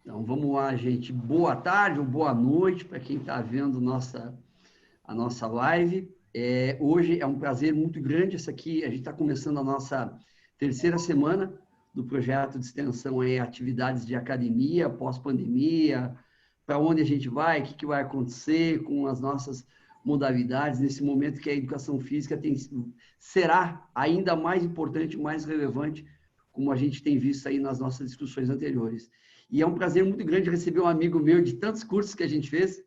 Então, vamos lá, gente. Boa tarde ou boa noite para quem está vendo a nossa live. Hoje é um prazer muito grande. Essa aqui, a gente está começando a nossa terceira semana do projeto de extensão em atividades de academia, pós-pandemia, para onde a gente vai, o que vai acontecer com as nossas modalidades, nesse momento que a educação física será ainda mais importante, mais relevante, como a gente tem visto aí nas nossas discussões anteriores. E é um prazer muito grande receber um amigo meu de tantos cursos que a gente fez,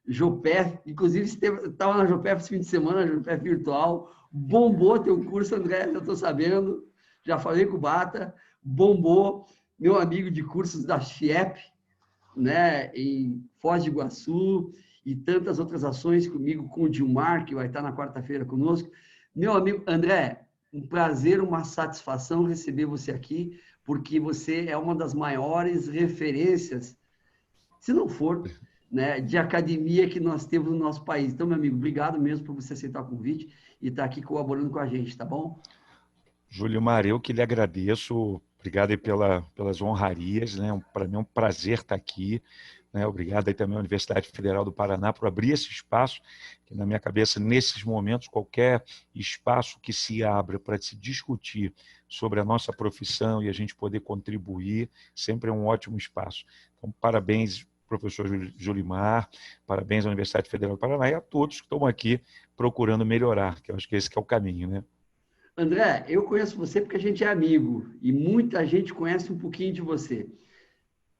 Jopé, inclusive estava na Jopé esse fim de semana, Jopé virtual, bombou teu curso, André, eu estou sabendo, já falei com o Bata, bombou, meu amigo de cursos da FIEP, né, em Foz do Iguaçu, e tantas outras ações comigo, com o Dilmar, que vai estar na quarta-feira conosco. Meu amigo André, um prazer, uma satisfação receber você aqui, porque você é uma das maiores referências, se não for, né, de academia que nós temos no nosso país. Então, meu amigo, obrigado mesmo por você aceitar o convite e estar aqui colaborando com a gente, tá bom? Julimar, eu que lhe agradeço. Obrigado aí pelas honrarias, né? Para mim é um prazer estar aqui, né? Obrigado aí também à Universidade Federal do Paraná por abrir esse espaço, que na minha cabeça, nesses momentos, qualquer espaço que se abra para se discutir sobre a nossa profissão e a gente poder contribuir, sempre é um ótimo espaço. Então, parabéns, professor Julimar, parabéns à Universidade Federal do Paraná e a todos que estão aqui procurando melhorar, que eu acho que esse que é o caminho, né? André, eu conheço você porque a gente é amigo e muita gente conhece um pouquinho de você.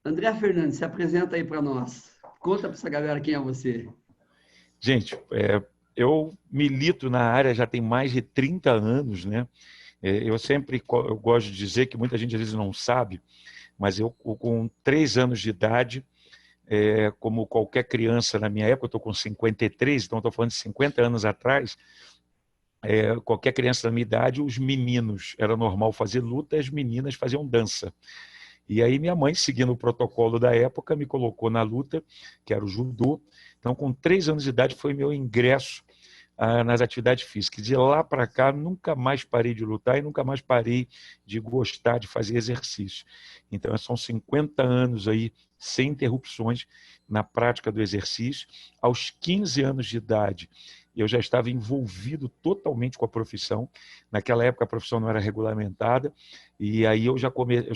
André Fernandes, se apresenta aí para nós. Conta para essa galera quem é você. Gente, eu milito na área já tem mais de 30 anos, né? Eu gosto de dizer que muita gente às vezes não sabe, mas eu com 3 anos de idade, como qualquer criança na minha época, eu estou com 53, então estou falando de 50 anos atrás, qualquer criança da minha idade, os meninos, era normal fazer luta, as meninas faziam dança. E aí minha mãe, seguindo o protocolo da época, me colocou na luta, que era o judô. Então, com 3 anos de idade, foi meu ingresso nas atividades físicas. De lá para cá, nunca mais parei de lutar e nunca mais parei de gostar de fazer exercício. Então, são 50 anos aí, sem interrupções, na prática do exercício. Aos 15 anos de idade, eu já estava envolvido totalmente com a profissão. Naquela época, a profissão não era regulamentada, e aí eu já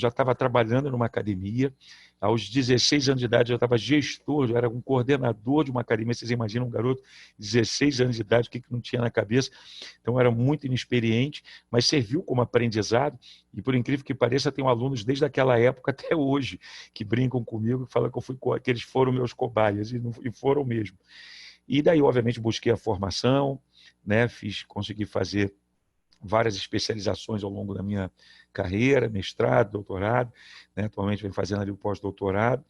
estava trabalhando numa academia. Aos 16 anos de idade, eu estava gestor, eu era um coordenador de uma academia. Vocês imaginam um garoto de 16 anos de idade, o que não tinha na cabeça? Então, eu era muito inexperiente, mas serviu como aprendizado. E, por incrível que pareça, tenho alunos desde aquela época até hoje que brincam comigo e falam que eles foram meus cobaias, e foram mesmo. E daí, obviamente, busquei a formação, né? Consegui fazer várias especializações ao longo da minha carreira, mestrado, doutorado, né? Atualmente venho fazendo ali o pós-doutorado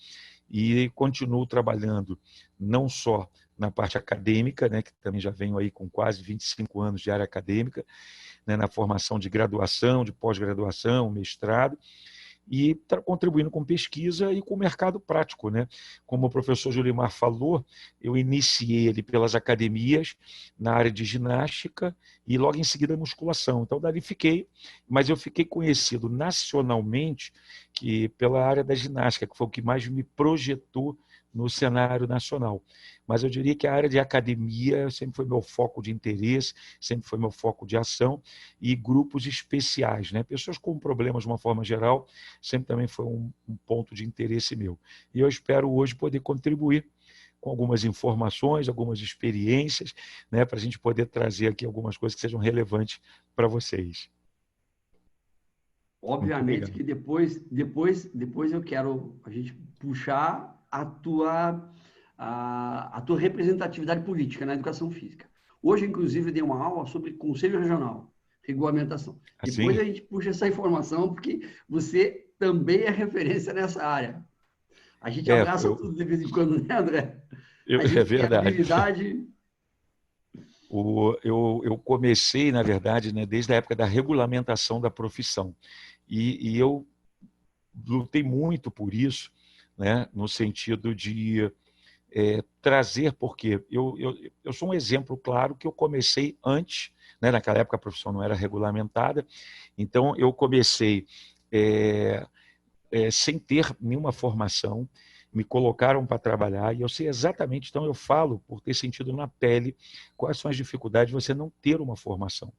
e continuo trabalhando não só na parte acadêmica, né, que também já venho aí com quase 25 anos de área acadêmica, né, na formação de graduação, de pós-graduação, mestrado, e contribuindo com pesquisa e com o mercado prático, né? Como o professor Julimar falou, eu iniciei ele pelas academias na área de ginástica e logo em seguida musculação. Então, dali fiquei, mas eu fiquei conhecido nacionalmente pela área da ginástica, que foi o que mais me projetou no cenário nacional. Mas eu diria que a área de academia sempre foi meu foco de interesse, sempre foi meu foco de ação, e grupos especiais, né? Pessoas com problemas de uma forma geral, sempre também foi um ponto de interesse meu. E eu espero hoje poder contribuir com algumas informações, algumas experiências, né, para a gente poder trazer aqui algumas coisas que sejam relevantes para vocês. Muito Obviamente obrigado. que depois eu quero a gente puxar a tua representatividade política na educação física. Hoje, inclusive, eu dei uma aula sobre Conselho Regional, regulamentação. Depois Assim, a gente puxa essa informação, porque você também é referência nessa área. A gente abraça eu, tudo de vez em quando, né, André? A é gente tem verdade. habilidade. Eu comecei, na verdade, né, desde a época da regulamentação da profissão. E eu lutei muito por isso, né, no sentido de trazer, porque eu sou um exemplo claro que eu comecei antes, né, naquela época a profissão não era regulamentada, então eu comecei sem ter nenhuma formação, me colocaram para trabalhar e eu sei exatamente, então eu falo por ter sentido na pele quais são as dificuldades de você não ter uma formação,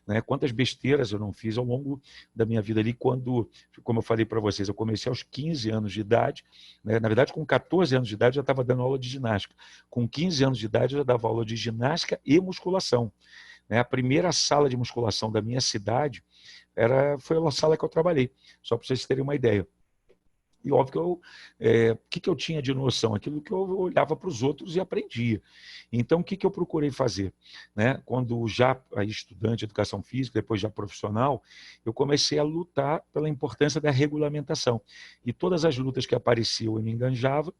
né? Quantas besteiras eu não fiz ao longo da minha vida ali, quando, como eu falei para vocês, eu comecei aos 15 anos de idade, né? Na verdade com 14 anos de idade eu já estava dando aula de ginástica, com 15 anos de idade eu já dava aula de ginástica e musculação, né? A primeira sala de musculação da minha cidade foi a sala que eu trabalhei, só para vocês terem uma ideia. E óbvio que o que eu tinha de noção? Aquilo que eu olhava para os outros e aprendia. Então, o que eu procurei fazer? Né? Quando já estudante de educação física, depois já profissional, eu comecei a lutar pela importância da regulamentação. E todas as lutas que apareciam eu me enganjava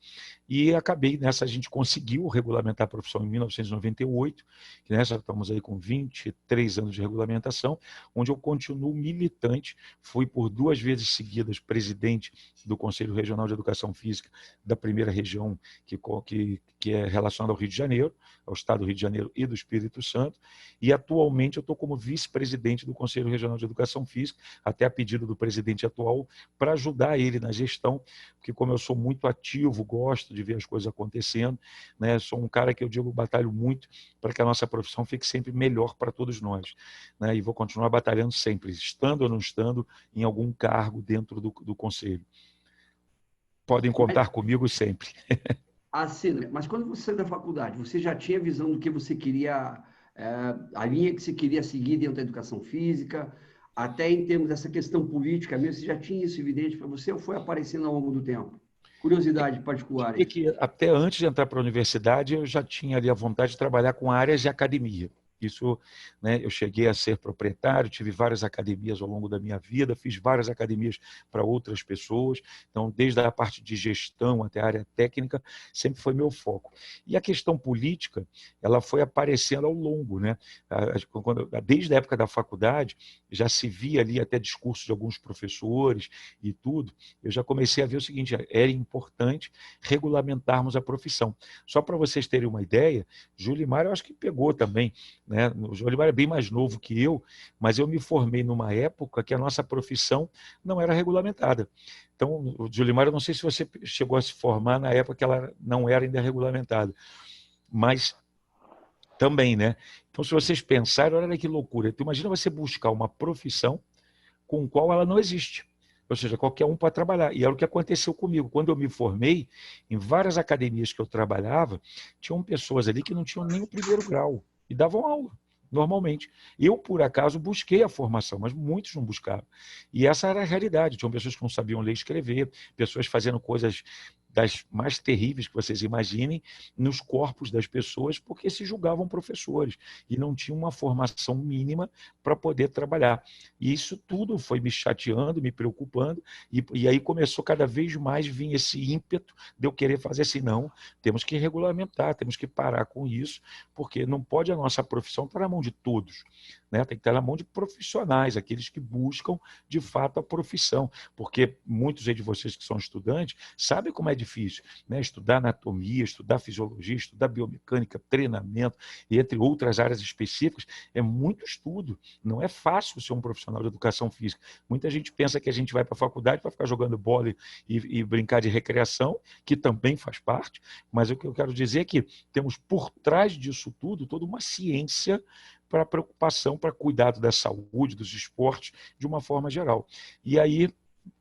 e acabei nessa, a gente conseguiu regulamentar a profissão em 1998, que né, já estamos aí com 23 anos de regulamentação, onde eu continuo militante, fui por 2 vezes seguidas presidente do Conselho Regional de Educação Física da primeira região que é relacionada ao Rio de Janeiro, ao estado do Rio de Janeiro e do Espírito Santo, e atualmente eu estou como vice-presidente do Conselho Regional de Educação Física, até a pedido do presidente atual, para ajudar ele na gestão, porque como eu sou muito ativo, gosto de ver as coisas acontecendo, né, sou um cara que eu digo, batalho muito para que a nossa profissão fique sempre melhor para todos nós, né, e vou continuar batalhando sempre, estando ou não estando em algum cargo dentro do Conselho. Podem contar comigo sempre. Assim, mas quando você saiu da faculdade, você já tinha visão do que você queria, a linha que você queria seguir dentro da educação física, até em termos dessa questão política mesmo, você já tinha isso evidente para você ou foi aparecendo ao longo do tempo? Curiosidade particular É aí. que até antes de entrar para a universidade, eu já tinha ali a vontade de trabalhar com áreas de academia. Isso, né, eu cheguei a ser proprietário, tive várias academias ao longo da minha vida, fiz várias academias para outras pessoas, então desde a parte de gestão até a área técnica, sempre foi meu foco. E a questão política, ela foi aparecendo ao longo, né? Desde a época da faculdade, já se via ali até discursos de alguns professores e tudo, eu já comecei a ver o seguinte, era importante regulamentarmos a profissão. Só para vocês terem uma ideia, Julimar eu acho que pegou também, né? O Jolimar é bem mais novo que eu, mas eu me formei numa época que a nossa profissão não era regulamentada. Então, o Jolimar, eu não sei se você chegou a se formar na época que ela não era ainda regulamentada, mas também, né? Então, se vocês pensarem, olha que loucura. Então, imagina você buscar uma profissão com a qual ela não existe. Ou seja, qualquer um pode trabalhar. E era o que aconteceu comigo. Quando eu me formei, em várias academias que eu trabalhava, tinham pessoas ali que não tinham nem o primeiro grau e davam aula, normalmente. Eu, por acaso, busquei a formação, mas muitos não buscaram. E essa era a realidade. Tinham pessoas que não sabiam ler e escrever, pessoas fazendo coisas das mais terríveis que vocês imaginem nos corpos das pessoas, porque se julgavam professores e não tinham uma formação mínima para poder trabalhar. E isso tudo foi me chateando, me preocupando, e aí começou cada vez mais vir esse ímpeto de eu querer fazer assim, não, temos que regulamentar, temos que parar com isso, porque não pode a nossa profissão estar na mão de todos, né? Tem que estar na mão de profissionais, aqueles que buscam de fato a profissão, porque muitos de vocês que são estudantes sabem como é difícil, né? Estudar anatomia, estudar fisiologia, estudar biomecânica, treinamento, e entre outras áreas específicas, é muito estudo, não é fácil ser um profissional de educação física. Muita gente pensa que a gente vai para a faculdade para ficar jogando bola e brincar de recreação, que também faz parte, mas o que eu quero dizer é que temos por trás disso tudo toda uma ciência para preocupação, para cuidado da saúde, dos esportes, de uma forma geral. E aí,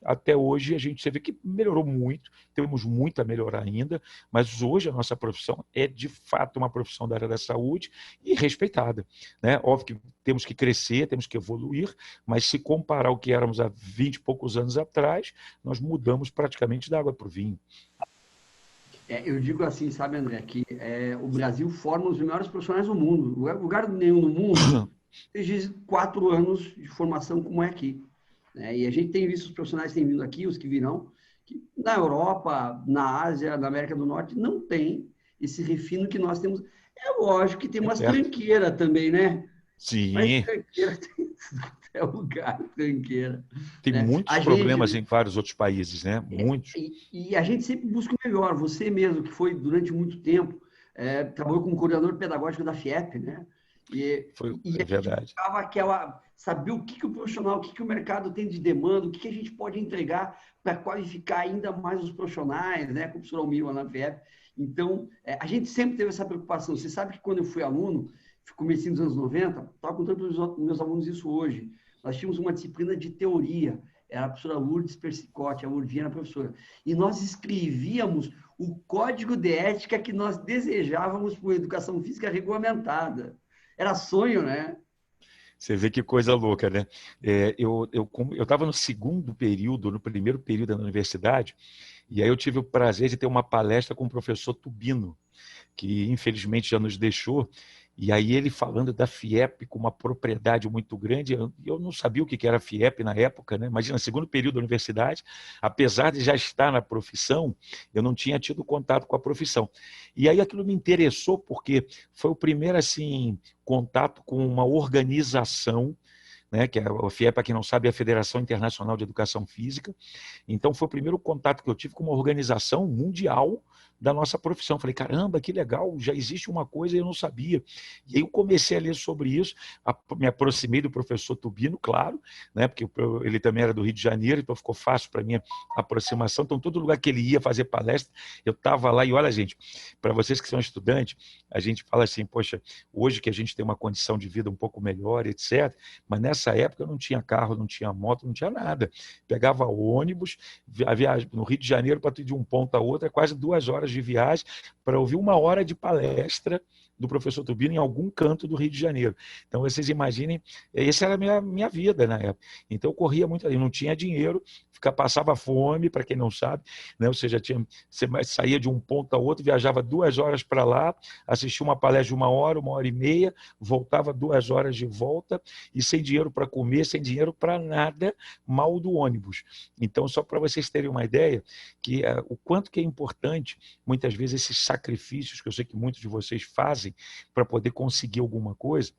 até hoje, a gente vê que melhorou muito, temos muito a melhorar ainda, mas hoje a nossa profissão é, de fato, uma profissão da área da saúde e respeitada, né? Óbvio que temos que crescer, temos que evoluir, mas se comparar o que éramos há 20 e poucos anos atrás, nós mudamos praticamente da água para o vinho. Eu digo assim, sabe, André, que o Brasil forma os melhores profissionais do mundo. Lugar nenhum no mundo exige 4 anos de formação como é aqui, né? E a gente tem visto os profissionais que têm vindo aqui, os que virão, que na Europa, na Ásia, na América do Norte, não tem esse refino que nós temos. É lógico que tem É umas certo. tranqueiras também, né? Mas Sim, tranqueira tem é lugar, tranqueira. tem Né? muitos A gente, problemas em vários outros países, né? Muitos. e a gente sempre busca o melhor. Você mesmo, que foi durante muito tempo, trabalhou como coordenador pedagógico da FIEP, né? E, Foi, e é a gente verdade. buscava aquela. saber o que o profissional, o que o mercado tem de demanda, o que a gente pode entregar para qualificar ainda mais os profissionais, né, com o professor Almir na FIEP. Então, a gente sempre teve essa preocupação. Você sabe que quando eu fui aluno, comecei nos anos 90, estava contando para os meus alunos isso hoje. Nós tínhamos uma disciplina de teoria, era a professora Lourdes Persicotti, a Urvinha era a professora, e nós escrevíamos o código de ética que nós desejávamos por educação física regulamentada. Era sonho, né? Você vê que coisa louca, né? Eu estava no segundo período, no primeiro período da universidade, e aí eu tive o prazer de ter uma palestra com o professor Tubino, que infelizmente já nos deixou, e aí ele falando da FIEP com uma propriedade muito grande, eu não sabia o que era FIEP na época, né? Imagina, segundo período da universidade, apesar de já estar na profissão, eu não tinha tido contato com a profissão. E aí aquilo me interessou porque foi o primeiro assim contato com uma organização, né, que a FIEP, para quem não sabe, é a Federação Internacional de Educação Física. Então, foi o primeiro contato que eu tive com uma organização mundial da nossa profissão. Falei, caramba, que legal, já existe uma coisa e eu não sabia. E aí eu comecei a ler sobre isso, me aproximei do professor Tubino, claro, né, porque ele também era do Rio de Janeiro, então ficou fácil para mim a aproximação. Então, todo lugar que ele ia fazer palestra, eu estava lá. E olha, gente, para vocês que são estudantes, a gente fala assim, poxa, hoje que a gente tem uma condição de vida um pouco melhor, etc., mas nessa época eu não tinha carro, não tinha moto, não tinha nada. Pegava ônibus, a viagem no Rio de Janeiro para ir de um ponto a outro, é quase 2 horas de viagem para ouvir 1 hora de palestra do professor Tubino em algum canto do Rio de Janeiro. Então, vocês imaginem, essa era a minha vida na época. Então, eu corria muito ali, não tinha dinheiro, passava fome, para quem não sabe, né? Ou seja, você saía de um ponto a outro, viajava 2 horas para lá, assistia uma palestra de 1 hora, 1 hora e meia, voltava 2 horas de volta, e sem dinheiro para comer, sem dinheiro para nada, mal do ônibus. Então, só para vocês terem uma ideia, que o quanto que é importante, muitas vezes, esses sacrifícios que eu sei que muitos de vocês fazem para poder conseguir alguma coisa.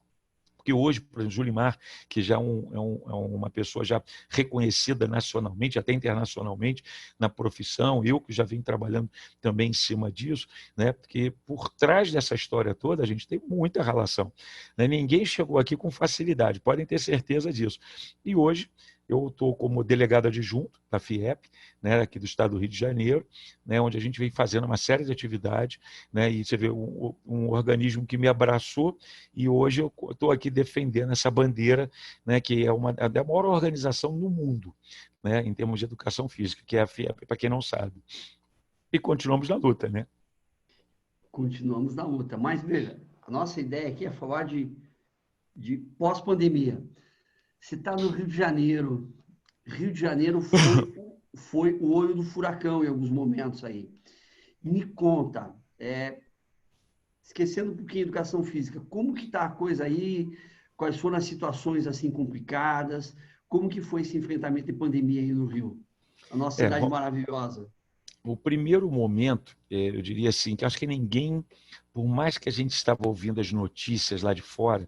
Porque hoje, por exemplo, Julimar, que já é uma pessoa já reconhecida nacionalmente, até internacionalmente, na profissão, eu que já vim trabalhando também em cima disso, né? Porque por trás dessa história toda, a gente tem muita relação. Né? Ninguém chegou aqui com facilidade, podem ter certeza disso. E hoje, eu estou como delegado adjunto da FIEP, né, aqui do estado do Rio de Janeiro, né, onde a gente vem fazendo uma série de atividades, né, e você vê um organismo que me abraçou, e hoje eu estou aqui defendendo essa bandeira, né, que é a maior organização no mundo, né, em termos de educação física, que é a FIEP, para quem não sabe. E continuamos na luta, né? Continuamos na luta. Mas, veja, a nossa ideia aqui é falar de pós-pandemia. Você está no Rio de Janeiro. Rio de Janeiro foi o olho do furacão em alguns momentos aí. Me conta, esquecendo um pouquinho a educação física, como que está a coisa aí? Quais foram as situações assim complicadas? Como que foi esse enfrentamento de pandemia aí no Rio? A nossa cidade maravilhosa. O primeiro momento, eu diria assim, que acho que ninguém, por mais que a gente estava ouvindo as notícias lá de fora,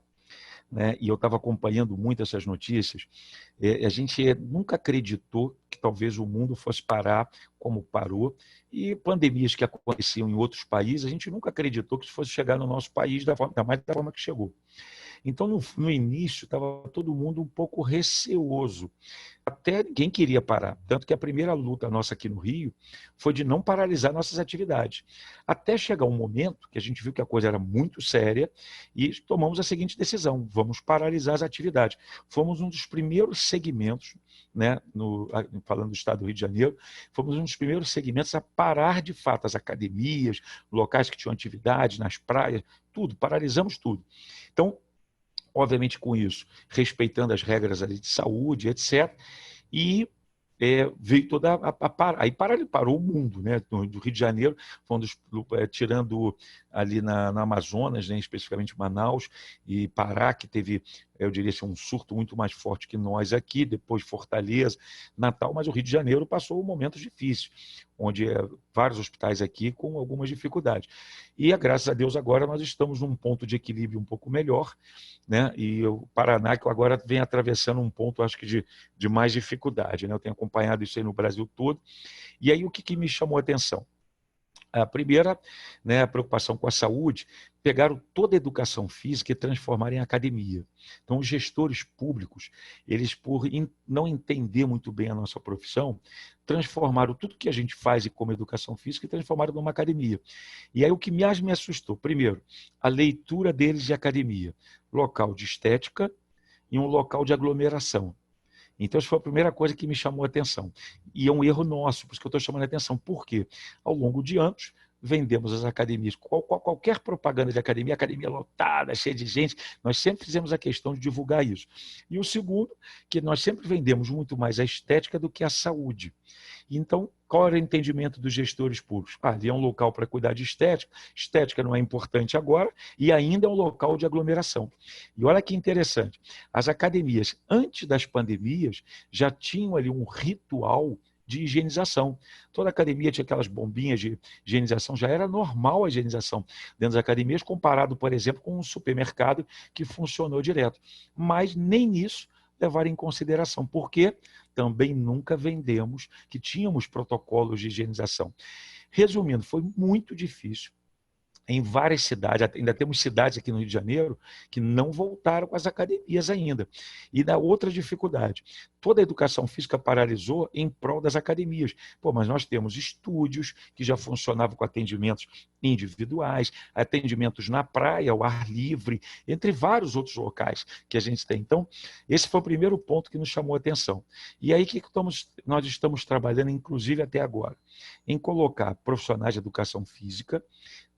né, e eu estava acompanhando muito essas notícias, a gente nunca acreditou que talvez o mundo fosse parar como parou, e pandemias que aconteciam em outros países, a gente nunca acreditou que isso fosse chegar no nosso país da forma que chegou. Então, no início, estava todo mundo um pouco receoso. Até ninguém queria parar. Tanto que a primeira luta nossa aqui no Rio foi de não paralisar nossas atividades. Até chegar um momento que a gente viu que a coisa era muito séria e tomamos a seguinte decisão: vamos paralisar as atividades. Fomos um dos primeiros segmentos, né, falando do estado do Rio de Janeiro, fomos um dos primeiros segmentos a parar de fato as academias, locais que tinham atividade, nas praias, tudo, paralisamos tudo. Então, obviamente com isso, respeitando as regras ali de saúde, etc. E veio toda aí parou o mundo, né? Do Rio de Janeiro, tirando ali no Amazonas, né? Especificamente Manaus e Pará, que teve, eu diria assim, um surto muito mais forte que nós aqui, depois Fortaleza, Natal, mas o Rio de Janeiro passou momentos difíceis, onde vários hospitais aqui com algumas dificuldades. E, graças a Deus, agora nós estamos num ponto de equilíbrio um pouco melhor, né? E o Paraná, que agora vem atravessando um ponto, acho que de mais dificuldade, né? Eu tenho acompanhado isso aí no Brasil todo. E aí, o que me chamou a atenção? A primeira, né, a preocupação com a saúde, pegaram toda a educação física e transformaram em academia. Então, os gestores públicos, eles, por não entender muito bem a nossa profissão, transformaram tudo que a gente faz como educação física e transformaram numa academia. E aí, o que mais me assustou, primeiro, a leitura deles de academia, local de estética e um local de aglomeração. Então, isso foi a primeira coisa que me chamou a atenção. E é um erro nosso, por isso que eu estou chamando a atenção. Por quê? Ao longo de anos, vendemos as academias. Qualquer propaganda de academia, academia lotada, cheia de gente, nós sempre fizemos a questão de divulgar isso. E o segundo, que nós sempre vendemos muito mais a estética do que a saúde. Então, qual era o entendimento dos gestores públicos? Ali é um local para cuidar de estética, estética não é importante agora, e ainda é um local de aglomeração. E olha que interessante, as academias, antes das pandemias, já tinham ali um ritual de higienização. Toda academia tinha aquelas bombinhas de higienização, já era normal a higienização dentro das academias, comparado, por exemplo, com um supermercado que funcionou direto. Mas nem isso levaram em consideração, porque também nunca vendemos que tínhamos protocolos de higienização. Resumindo, foi muito difícil. Em várias cidades, ainda temos cidades aqui no Rio de Janeiro que não voltaram com as academias ainda. E da outra dificuldade, toda a educação física paralisou em prol das academias. Pô, mas nós temos estúdios que já funcionavam com atendimentos individuais, atendimentos na praia, ao ar livre, entre vários outros locais que a gente tem. Então, esse foi o primeiro ponto que nos chamou a atenção. E aí que nós estamos trabalhando, inclusive até agora, em colocar profissionais de educação física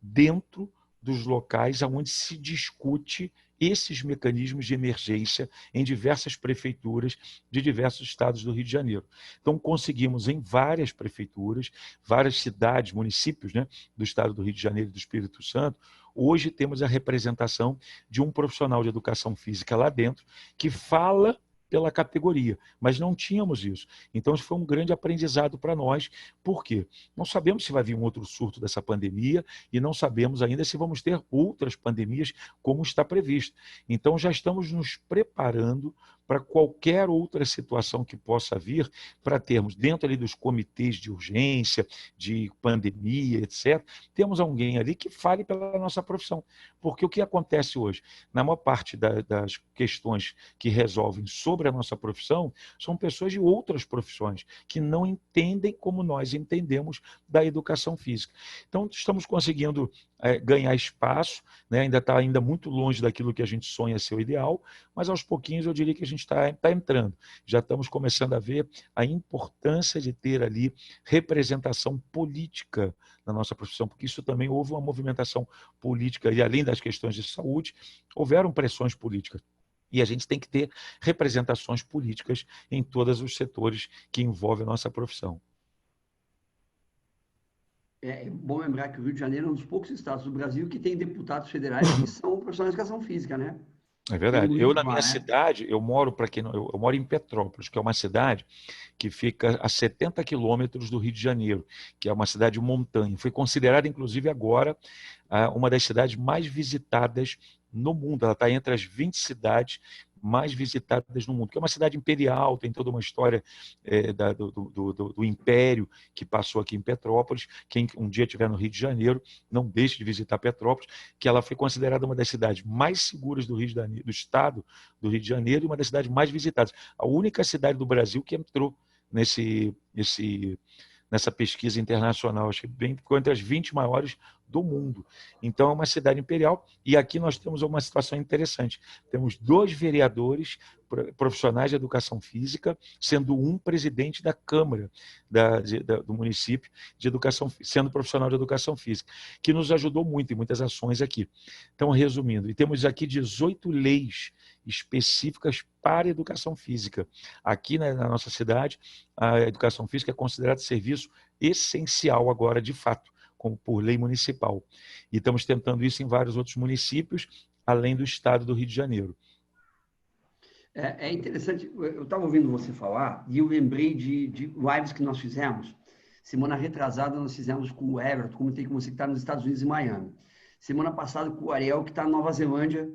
dentro dos locais onde se discute esses mecanismos de emergência em diversas prefeituras de diversos estados do Rio de Janeiro. Então, conseguimos em várias prefeituras, várias cidades, municípios, né, do estado do Rio de Janeiro e do Espírito Santo, hoje temos a representação de um profissional de educação física lá dentro que fala pela categoria, mas não tínhamos isso. Então, isso foi um grande aprendizado para nós. Por quê? Não sabemos se vai vir um outro surto dessa pandemia e não sabemos ainda se vamos ter outras pandemias como está previsto. Então, já estamos nos preparando para qualquer outra situação que possa vir, para termos dentro ali dos comitês de urgência, de pandemia, etc., temos alguém ali que fale pela nossa profissão. Porque o que acontece hoje? Na maior parte das questões que resolvem sobre a nossa profissão, são pessoas de outras profissões, que não entendem como nós entendemos da educação física. Então, estamos conseguindo ganhar espaço, né? Ainda está muito longe daquilo que a gente sonha ser o ideal, mas aos pouquinhos eu diria que a gente está entrando. Já estamos começando a ver a importância de ter ali representação política na nossa profissão, porque isso também houve uma movimentação política, e além das questões de saúde, houveram pressões políticas. E a gente tem que ter representações políticas em todos os setores que envolvem a nossa profissão. É bom lembrar que o Rio de Janeiro é um dos poucos estados do Brasil que tem deputados federais que são profissionais de educação física, né? É verdade. Eu, na minha né? cidade, eu moro, para quem não, eu moro em Petrópolis, que é uma cidade que fica a 70 quilômetros do Rio de Janeiro, que é uma cidade montanha. Foi considerada, inclusive, agora uma das cidades mais visitadas no mundo. Ela está entre as 20 cidades mais visitadas no mundo, que é uma cidade imperial, tem toda uma história do império que passou aqui em Petrópolis. Quem um dia estiver no Rio de Janeiro, não deixe de visitar Petrópolis, que ela foi considerada uma das cidades mais seguras do estado do Rio de Janeiro e uma das cidades mais visitadas. A única cidade do Brasil que entrou nessa pesquisa internacional, acho que ficou entre as 20 maiores do mundo. Então, é uma cidade imperial, e aqui nós temos uma situação interessante. Temos 2 vereadores profissionais de educação física, sendo um presidente da Câmara do município de educação, sendo profissional de educação física, que nos ajudou muito em muitas ações aqui. Então, resumindo, e temos aqui 18 leis específicas para a educação física. Aqui na nossa cidade, a educação física é considerada serviço essencial agora, de fato, como por lei municipal. E estamos tentando isso em vários outros municípios, além do estado do Rio de Janeiro. É interessante, eu estava ouvindo você falar e eu lembrei de lives que nós fizemos. Semana retrasada nós fizemos com o Everton, comentei com você que está nos Estados Unidos e Miami. Semana passada com o Ariel, que está na Nova Zelândia,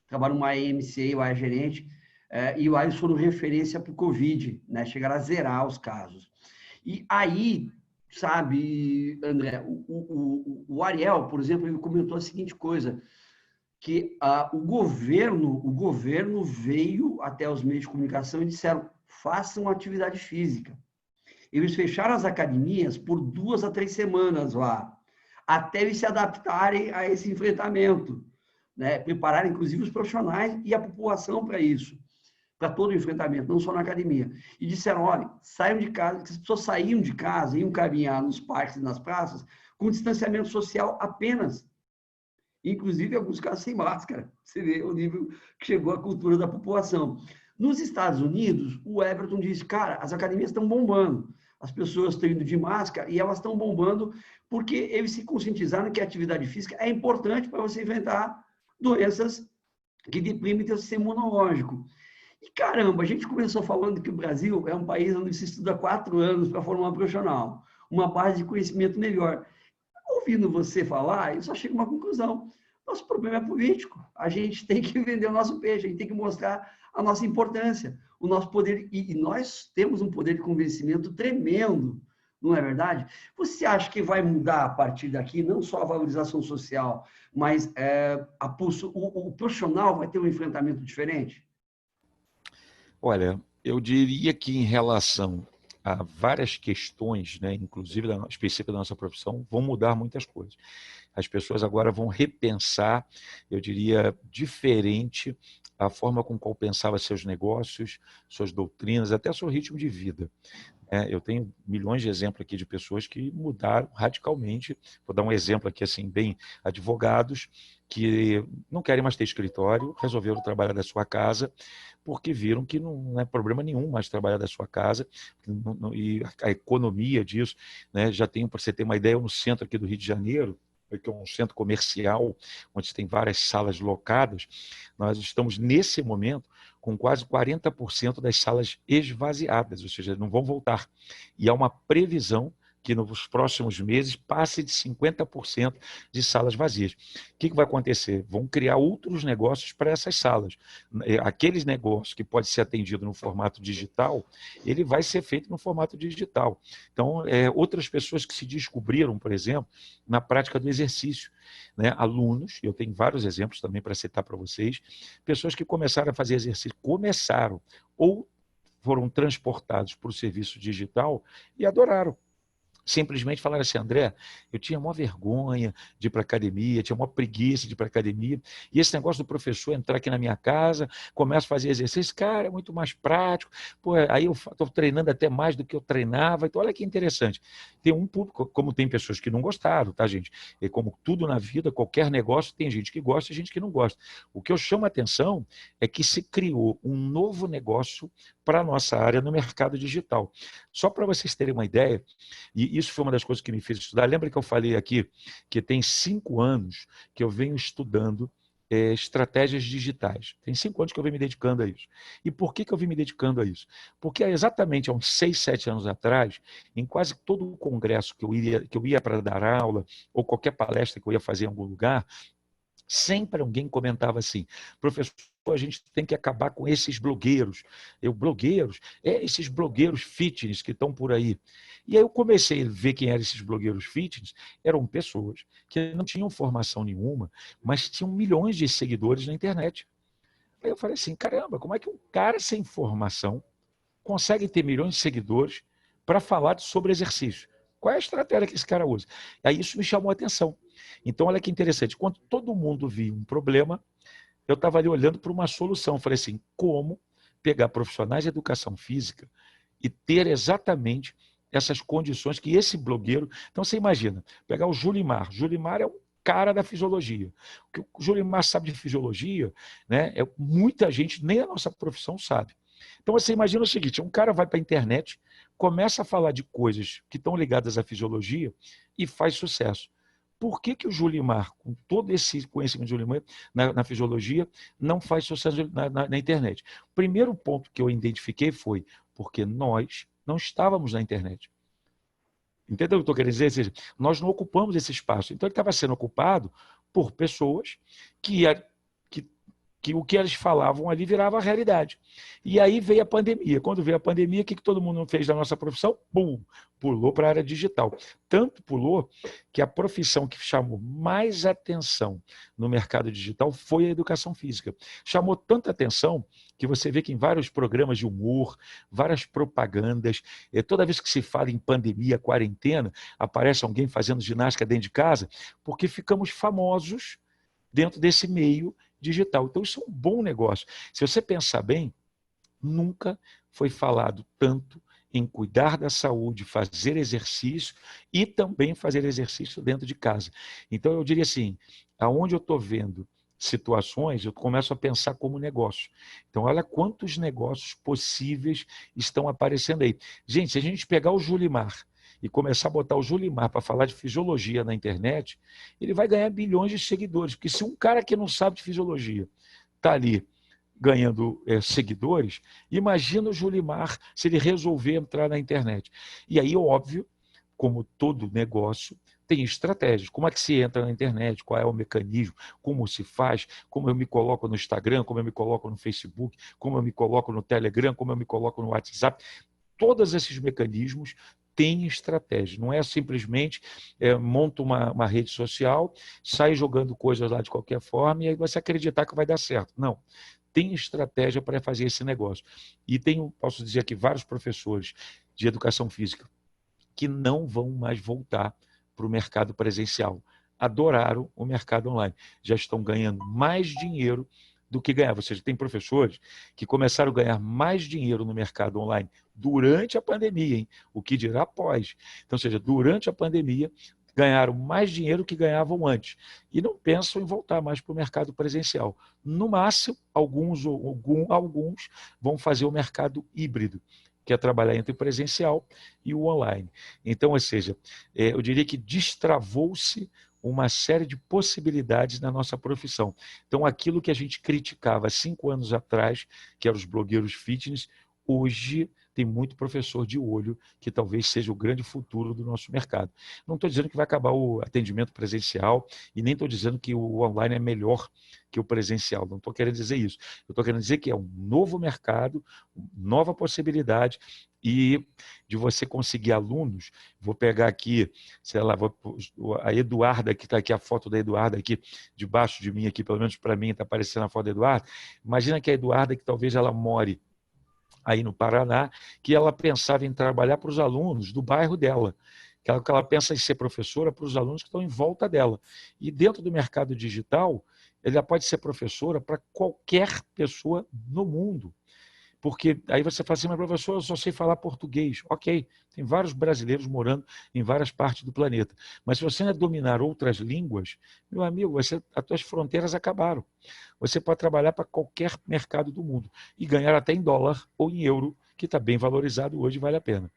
trabalha numa AMCA, lá é gerente, e lá eles foram referência para o Covid, né? Chegaram a zerar os casos. E aí, sabe, André, o Ariel, por exemplo, ele comentou a seguinte coisa, que o governo veio até os meios de comunicação e disseram, façam atividade física. Eles fecharam as academias por 2 a 3 semanas lá, até eles se adaptarem a esse enfrentamento, né? Prepararem, inclusive, os profissionais e a população para isso, para todo o enfrentamento, não só na academia. E disseram, olha, saiam de casa, que as pessoas saíam de casa, iam caminhar nos parques e nas praças, com distanciamento social apenas. Inclusive, em alguns casos, sem máscara. Você vê o nível que chegou a cultura da população. Nos Estados Unidos, o Everton disse, cara, as academias estão bombando. As pessoas estão indo de máscara e elas estão bombando porque eles se conscientizaram que a atividade física é importante para você enfrentar doenças que deprimem o sistema imunológico. E caramba, a gente começou falando que o Brasil é um país onde se estuda 4 anos para formar um profissional, uma base de conhecimento melhor. Ouvindo você falar, eu só chego a uma conclusão. Nosso problema é político. A gente tem que vender o nosso peixe, a gente tem que mostrar a nossa importância, o nosso poder. E nós temos um poder de convencimento tremendo, não é verdade? Você acha que vai mudar a partir daqui, não só a valorização social, mas o profissional vai ter um enfrentamento diferente? Olha, eu diria que em relação a várias questões, né, inclusive específica da nossa profissão, vão mudar muitas coisas. As pessoas agora vão repensar, eu diria, diferente a forma com qual pensava seus negócios, suas doutrinas, até seu ritmo de vida. Eu tenho milhões de exemplos aqui de pessoas que mudaram radicalmente. Vou dar um exemplo aqui, assim, bem, advogados que não querem mais ter escritório, resolveram trabalhar da sua casa, porque viram que não é problema nenhum mais trabalhar da sua casa, e a economia disso, né, já tem, para você ter uma ideia, no centro aqui do Rio de Janeiro, que é um centro comercial, onde tem várias salas locadas, nós estamos, nesse momento, com quase 40% das salas esvaziadas, ou seja, não vão voltar. E há uma previsão que nos próximos meses passe de 50% de salas vazias. O que vai acontecer? Vão criar outros negócios para essas salas. Aqueles negócios que pode ser atendido no formato digital, ele vai ser feito no formato digital. Então, outras pessoas que se descobriram, por exemplo, na prática do exercício, né? Alunos, eu tenho vários exemplos também para citar para vocês, pessoas que começaram a fazer exercício, ou foram transportados para o serviço digital e adoraram. Simplesmente falaram assim, André, eu tinha uma vergonha de ir para a academia, tinha uma preguiça de ir para a academia, e esse negócio do professor entrar aqui na minha casa, começa a fazer exercício, cara, é muito mais prático, pô, aí eu estou treinando até mais do que eu treinava, então olha que interessante. Tem um público, como tem pessoas que não gostaram, tá, gente? E como tudo na vida, qualquer negócio, tem gente que gosta e gente que não gosta. O que eu chamo a atenção é que se criou um novo negócio para a nossa área no mercado digital. Só para vocês terem uma ideia, e isso foi uma das coisas que me fez estudar. Lembra que eu falei aqui que tem 5 anos que eu venho estudando estratégias digitais. Tem 5 anos que eu venho me dedicando a isso. E por que eu vim me dedicando a isso? Porque exatamente há uns 6, 7 anos atrás, em quase todo o congresso que eu ia para dar aula, ou qualquer palestra que eu ia fazer em algum lugar, sempre alguém comentava assim, professor, a gente tem que acabar com esses blogueiros. Esses blogueiros fitness que estão por aí. E aí eu comecei a ver quem eram esses blogueiros fitness. Eram pessoas que não tinham formação nenhuma, mas tinham milhões de seguidores na internet. Aí eu falei assim, caramba, como é que um cara sem formação consegue ter milhões de seguidores para falar sobre exercício? Qual é a estratégia que esse cara usa? Aí isso me chamou a atenção. Então, olha que interessante. Quando todo mundo via um problema, eu estava ali olhando para uma solução. Falei assim, como pegar profissionais de educação física e ter exatamente essas condições que esse blogueiro... Então, você imagina, pegar o Julimar. Julimar é um cara da fisiologia. O que o Julimar sabe de fisiologia, né, muita gente, nem a nossa profissão sabe. Então, você imagina o seguinte, um cara vai para a internet, começa a falar de coisas que estão ligadas à fisiologia e faz sucesso. Por que o Julimar, com todo esse conhecimento de Julimar na fisiologia, não faz sucesso na internet? O primeiro ponto que eu identifiquei foi porque nós não estávamos na internet. Entendeu o que eu estou querendo dizer? Ou seja, nós não ocupamos esse espaço. Então, ele estava sendo ocupado por pessoas que que o que eles falavam ali virava realidade. E aí veio a pandemia. Quando veio a pandemia, o que todo mundo fez da nossa profissão? Pum, pulou para a área digital. Tanto pulou que a profissão que chamou mais atenção no mercado digital foi a educação física. Chamou tanta atenção que você vê que em vários programas de humor, várias propagandas, toda vez que se fala em pandemia, quarentena, aparece alguém fazendo ginástica dentro de casa, porque ficamos famosos dentro desse meio digital. Então, isso é um bom negócio. Se você pensar bem, nunca foi falado tanto em cuidar da saúde, fazer exercício e também fazer exercício dentro de casa. Então, eu diria assim, aonde eu estou vendo situações, eu começo a pensar como negócio. Então, olha quantos negócios possíveis estão aparecendo aí. Gente, se a gente pegar o Julimar e começar a botar o Julimar para falar de fisiologia na internet, ele vai ganhar bilhões de seguidores, porque se um cara que não sabe de fisiologia está ali ganhando seguidores, imagina o Julimar se ele resolver entrar na internet. E aí, óbvio, como todo negócio, tem estratégias. Como é que se entra na internet? Qual é o mecanismo? Como se faz? Como eu me coloco no Instagram? Como eu me coloco no Facebook? Como eu me coloco no Telegram? Como eu me coloco no WhatsApp? Todos esses mecanismos têm estratégia. Não é simplesmente monta uma rede social, sai jogando coisas lá de qualquer forma e aí você acreditar que vai dar certo. Não. Tem estratégia para fazer esse negócio. E tenho, posso dizer aqui, vários professores de educação física que não vão mais voltar para o mercado presencial. Adoraram o mercado online. Já estão ganhando mais dinheiro do que ganhavam. Ou seja, tem professores que começaram a ganhar mais dinheiro no mercado online durante a pandemia, hein? O que dirá após. Então, ou seja, durante a pandemia, ganharam mais dinheiro que ganhavam antes. E não pensam em voltar mais para o mercado presencial. No máximo, alguns vão fazer o mercado híbrido, que é trabalhar entre o presencial e o online. Então, ou seja, eu diria que destravou-se uma série de possibilidades na nossa profissão. Então, aquilo que a gente criticava 5 anos atrás, que eram os blogueiros fitness, hoje tem muito professor de olho que talvez seja o grande futuro do nosso mercado. Não estou dizendo que vai acabar o atendimento presencial e nem estou dizendo que o online é melhor que o presencial. Não estou querendo dizer isso. Eu estou querendo dizer que é um novo mercado, nova possibilidade e de você conseguir alunos. Vou pegar aqui, sei lá, a Eduarda, que está aqui, a foto da Eduarda aqui, debaixo de mim aqui, pelo menos para mim está aparecendo a foto da Eduarda. Imagina que a Eduarda, que talvez ela more aí no Paraná, que ela pensava em trabalhar para os alunos do bairro dela, que ela pensa em ser professora para os alunos que estão em volta dela. E dentro do mercado digital, ela pode ser professora para qualquer pessoa no mundo. Porque aí você fala assim, mas professor, eu só sei falar português. Ok, tem vários brasileiros morando em várias partes do planeta. Mas se você não dominar outras línguas, meu amigo, as tuas fronteiras acabaram. Você pode trabalhar para qualquer mercado do mundo e ganhar até em dólar ou em euro, que está bem valorizado hoje e vale a pena.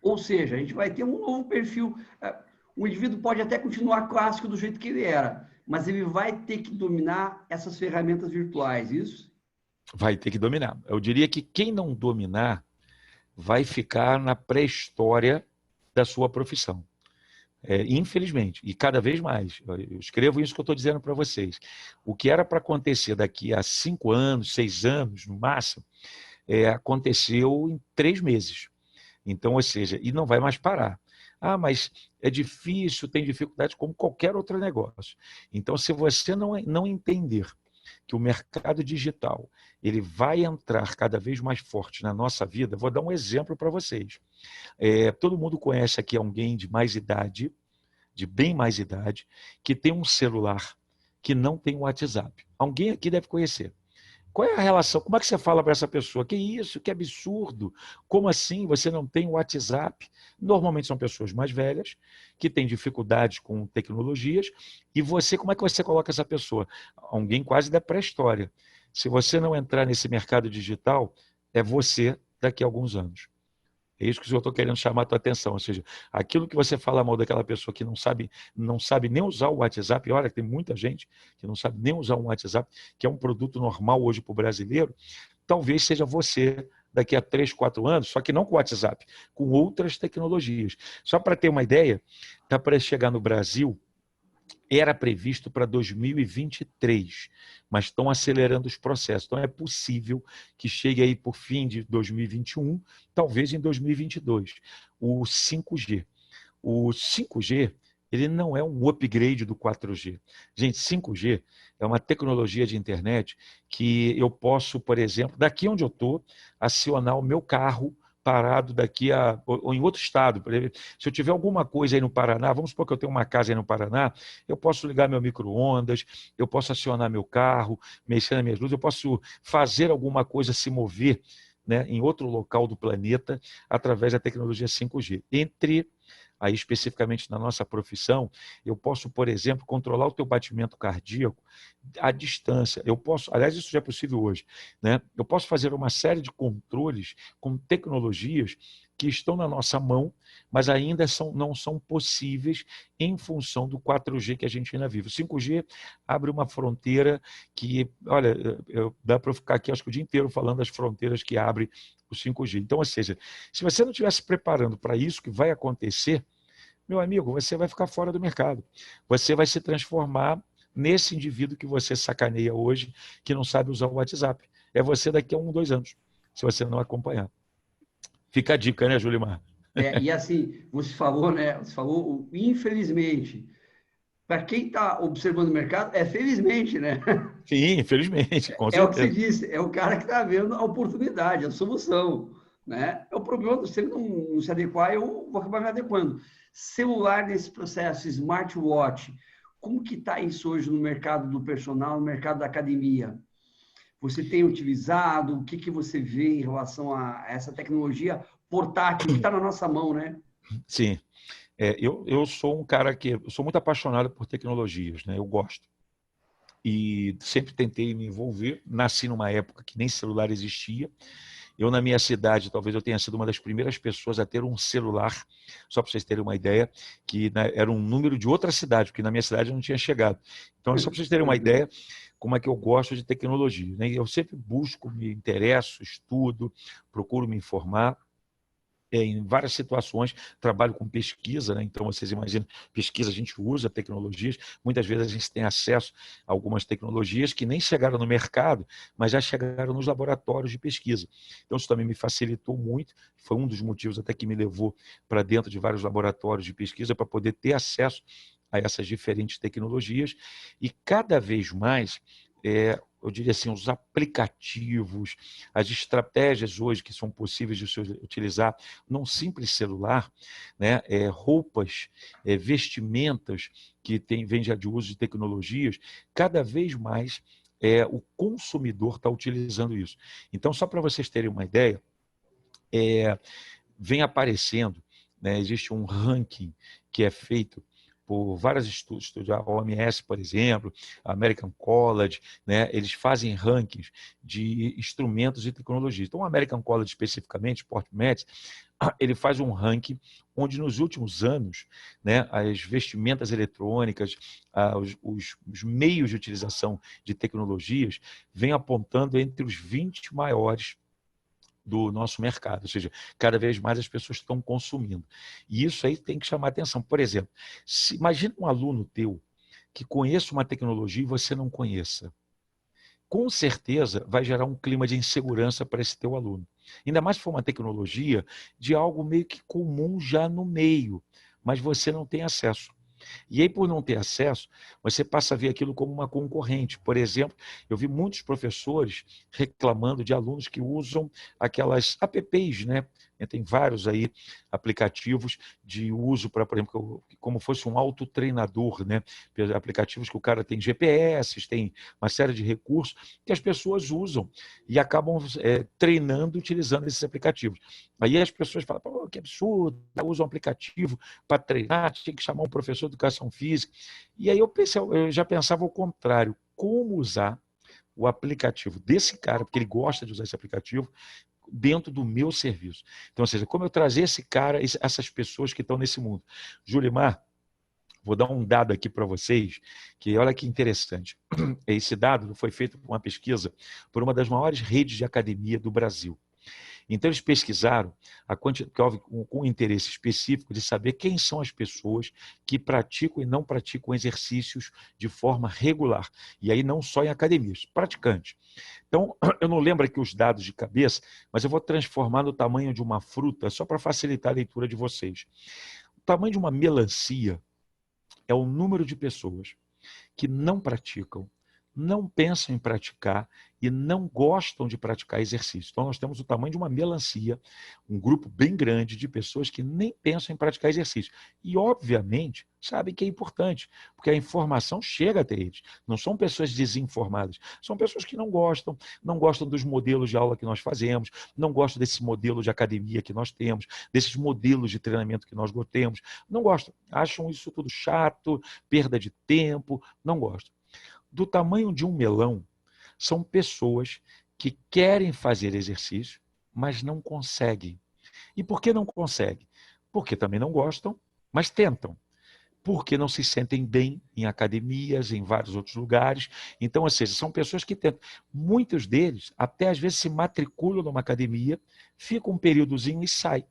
Ou seja, a gente vai ter um novo perfil. O indivíduo pode até continuar clássico do jeito que ele era, mas ele vai ter que dominar essas ferramentas virtuais, isso? Vai ter que dominar. Eu diria que quem não dominar vai ficar na pré-história da sua profissão. Infelizmente, e cada vez mais. Eu escrevo isso que eu estou dizendo para vocês. O que era para acontecer daqui a 5 anos, 6 anos, no máximo, aconteceu em 3 meses. Então, ou seja, e não vai mais parar. Ah, mas é difícil, tem dificuldade como qualquer outro negócio. Então, se você não entender que o mercado digital ele vai entrar cada vez mais forte na nossa vida, vou dar um exemplo para vocês. Todo mundo conhece aqui alguém de mais idade, de bem mais idade, que tem um celular que não tem WhatsApp. Alguém aqui deve conhecer. Qual é a relação? Como é que você fala para essa pessoa? Que isso? Que absurdo! Como assim você não tem WhatsApp? Normalmente são pessoas mais velhas, que têm dificuldades com tecnologias, e você, como é que você coloca essa pessoa? Alguém quase da pré-história. Se você não entrar nesse mercado digital, é você daqui a alguns anos. É isso que eu estou querendo chamar a tua atenção, ou seja, aquilo que você fala mal daquela pessoa que não sabe nem usar o WhatsApp, olha que tem muita gente que não sabe nem usar um WhatsApp, que é um produto normal hoje para o brasileiro, talvez seja você daqui a 3, 4 anos, só que não com o WhatsApp, com outras tecnologias. Só para ter uma ideia, está para chegar no Brasil era previsto para 2023, mas estão acelerando os processos. Então, é possível que chegue aí por fim de 2021, talvez em 2022, o 5G. O 5G, ele não é um upgrade do 4G. Gente, 5G é uma tecnologia de internet que eu posso, por exemplo, daqui onde eu estou, acionar o meu carro parado daqui ou em outro estado. Por exemplo, se eu tiver alguma coisa aí no Paraná, vamos supor que eu tenho uma casa aí no Paraná, eu posso ligar meu micro-ondas, eu posso acionar meu carro, mexer nas minhas luzes, eu posso fazer alguma coisa se mover, né, em outro local do planeta através da tecnologia 5G. Aí especificamente na nossa profissão, eu posso, por exemplo, controlar o teu batimento cardíaco à distância. Eu posso, aliás, isso já é possível hoje, né? Eu posso fazer uma série de controles com tecnologias que estão na nossa mão, mas ainda não são possíveis em função do 4G que a gente ainda vive. O 5G abre uma fronteira que, olha, dá para eu ficar aqui acho que o dia inteiro falando das fronteiras que abre o 5G. Então, ou seja, se você não estiver se preparando para isso que vai acontecer, meu amigo, você vai ficar fora do mercado. Você vai se transformar nesse indivíduo que você sacaneia hoje, que não sabe usar o WhatsApp. É você daqui a 1, 2 anos, se você não acompanhar. Fica a dica, né, Julimar? E assim, você falou, né? Você falou, infelizmente, para quem está observando o mercado, é felizmente, né? Sim, infelizmente, com É o que você certeza. disse, é o cara que está vendo a oportunidade, a solução, né? É o problema, se ele não se adequar, eu vou acabar me adequando. Celular nesse processo, smartwatch, como que está isso hoje no mercado do personal, no mercado da academia? Você tem utilizado? O que que você vê em relação a essa tecnologia portátil que está na nossa mão, né? Sim. Eu sou um cara que eu sou muito apaixonado por tecnologias, né? Eu gosto. E sempre tentei me envolver. Nasci numa época que nem celular existia. Eu, na minha cidade, talvez eu tenha sido uma das primeiras pessoas a ter um celular, só para vocês terem uma ideia, que né, era um número de outra cidade, porque na minha cidade eu não tinha chegado. Então, só para vocês terem uma ideia como é que eu gosto de tecnologia, né? Eu sempre busco, me interesso, estudo, procuro me informar. Em várias situações, trabalho com pesquisa, né? Então vocês imaginam, pesquisa a gente usa tecnologias, muitas vezes a gente tem acesso a algumas tecnologias que nem chegaram no mercado, mas já chegaram nos laboratórios de pesquisa. Então isso também me facilitou muito, foi um dos motivos até que me levou para dentro de vários laboratórios de pesquisa para poder ter acesso a essas diferentes tecnologias e cada vez mais eu diria assim, os aplicativos, as estratégias hoje que são possíveis de se utilizar num simples celular, né? Roupas, vestimentas que vem já de uso de tecnologias, cada vez mais o consumidor está utilizando isso. Então, só para vocês terem uma ideia, vem aparecendo, né, existe um ranking que é feito por vários estudos, a OMS, por exemplo, a American College, né, eles fazem rankings de instrumentos e tecnologias. Então, o American College, especificamente, PortMed, ele faz um ranking onde, nos últimos anos, né, as vestimentas eletrônicas, os meios de utilização de tecnologias, vem apontando entre os 20 maiores do nosso mercado, ou seja, cada vez mais as pessoas estão consumindo. E isso aí tem que chamar atenção. Por exemplo, imagina um aluno teu que conheça uma tecnologia e você não conheça. Com certeza vai gerar um clima de insegurança para esse teu aluno. Ainda mais se for uma tecnologia de algo meio que comum já no meio, mas você não tem acesso. E aí, por não ter acesso, você passa a ver aquilo como uma concorrente. Por exemplo, eu vi muitos professores reclamando de alunos que usam aquelas apps, né? Tem vários aí aplicativos de uso para, por exemplo, como fosse um autotreinador, né? Aplicativos que o cara tem GPS, tem uma série de recursos que as pessoas usam e acabam treinando utilizando esses aplicativos. Aí as pessoas falam, pô, que absurdo, usa um aplicativo para treinar, tinha que chamar um professor de educação física. E aí eu já pensava o contrário, como usar o aplicativo desse cara, porque ele gosta de usar esse aplicativo, dentro do meu serviço. Então, ou seja, como eu trazer esse cara, essas pessoas que estão nesse mundo. Julimar, vou dar um dado aqui para vocês, que olha que interessante. Esse dado foi feito por uma pesquisa por uma das maiores redes de academia do Brasil. Então, eles pesquisaram com interesse específico de saber quem são as pessoas que praticam e não praticam exercícios de forma regular. E aí não só em academias, praticantes. Então, eu não lembro aqui os dados de cabeça, mas eu vou transformar no tamanho de uma fruta, só para facilitar a leitura de vocês. O tamanho de uma melancia é o número de pessoas que não praticam, não pensam em praticar e não gostam de praticar exercício. Então, nós temos o tamanho de uma melancia, um grupo bem grande de pessoas que nem pensam em praticar exercício. E, obviamente, sabem que é importante, porque a informação chega até eles. Não são pessoas desinformadas, são pessoas que não gostam dos modelos de aula que nós fazemos, não gostam desse modelo de academia que nós temos, desses modelos de treinamento que nós temos, não gostam, acham isso tudo chato, perda de tempo, não gostam. Do tamanho de um melão, são pessoas que querem fazer exercício, mas não conseguem. E por que não conseguem? Porque também não gostam, mas tentam. Porque não se sentem bem em academias, em vários outros lugares. Então, ou seja, são pessoas que tentam. Muitos deles, até às vezes, se matriculam numa academia, ficam um períodozinho e saem.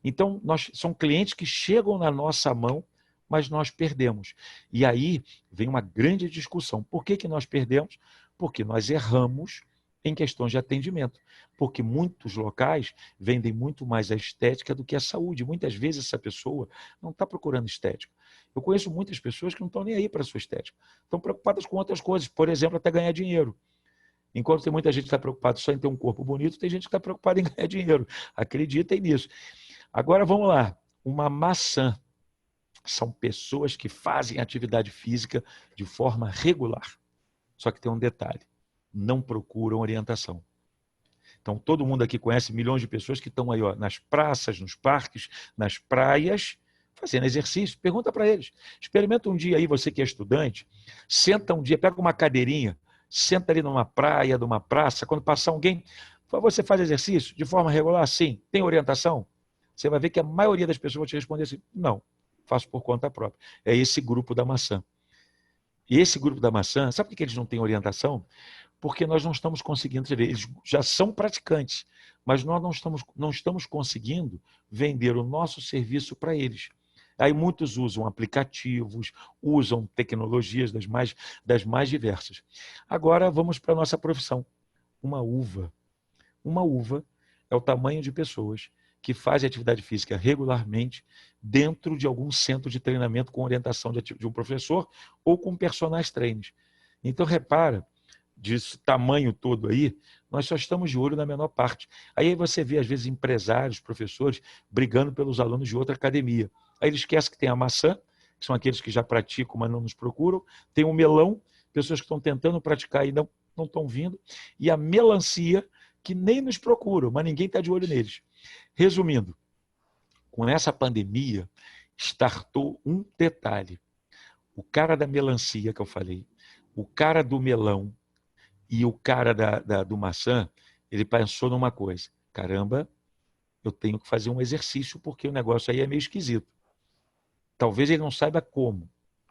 Então, são clientes que chegam na nossa mão, mas nós perdemos. E aí vem uma grande discussão. Por que nós perdemos? Porque nós erramos em questões de atendimento. Porque muitos locais vendem muito mais a estética do que a saúde. Muitas vezes essa pessoa não está procurando estética. Eu conheço muitas pessoas que não estão nem aí para a sua estética. Estão preocupadas com outras coisas. Por exemplo, até ganhar dinheiro. Enquanto tem muita gente que está preocupada só em ter um corpo bonito, tem gente que está preocupada em ganhar dinheiro. Acreditem nisso. Agora vamos lá. Uma maçã. São pessoas que fazem atividade física de forma regular. Só que tem um detalhe, não procuram orientação. Então, todo mundo aqui conhece milhões de pessoas que estão aí nas praças, nos parques, nas praias, fazendo exercício. Pergunta para eles. Experimenta um dia aí, você que é estudante, senta um dia, pega uma cadeirinha, senta ali numa praia, numa praça, quando passar alguém, você faz exercício de forma regular? Sim. Tem orientação? Você vai ver que a maioria das pessoas vai te responder assim, não. Faço por conta própria. É esse grupo da maçã. E esse grupo da maçã, sabe por que eles não têm orientação? Porque nós não estamos conseguindo, eles já são praticantes, mas nós não estamos conseguindo vender o nosso serviço para eles. Aí muitos usam aplicativos, usam tecnologias das mais diversas. Agora vamos para a nossa profissão. Uma uva. Uma uva é o tamanho de pessoas que fazem atividade física regularmente dentro de algum centro de treinamento com orientação de um professor ou com personagens trainers. Então, repara, desse tamanho todo aí, nós só estamos de olho na menor parte. Aí você vê, às vezes, empresários, professores, brigando pelos alunos de outra academia. Aí eles esquecem que tem a maçã, que são aqueles que já praticam, mas não nos procuram. Tem o melão, pessoas que estão tentando praticar e não estão vindo. E a melancia, que nem nos procuram, mas ninguém está de olho neles. Resumindo, com essa pandemia, startou um detalhe. O cara da melancia que eu falei, o cara do melão e o cara do maçã, ele pensou numa coisa. Caramba, eu tenho que fazer um exercício porque o negócio aí é meio esquisito. Talvez ele não saiba como,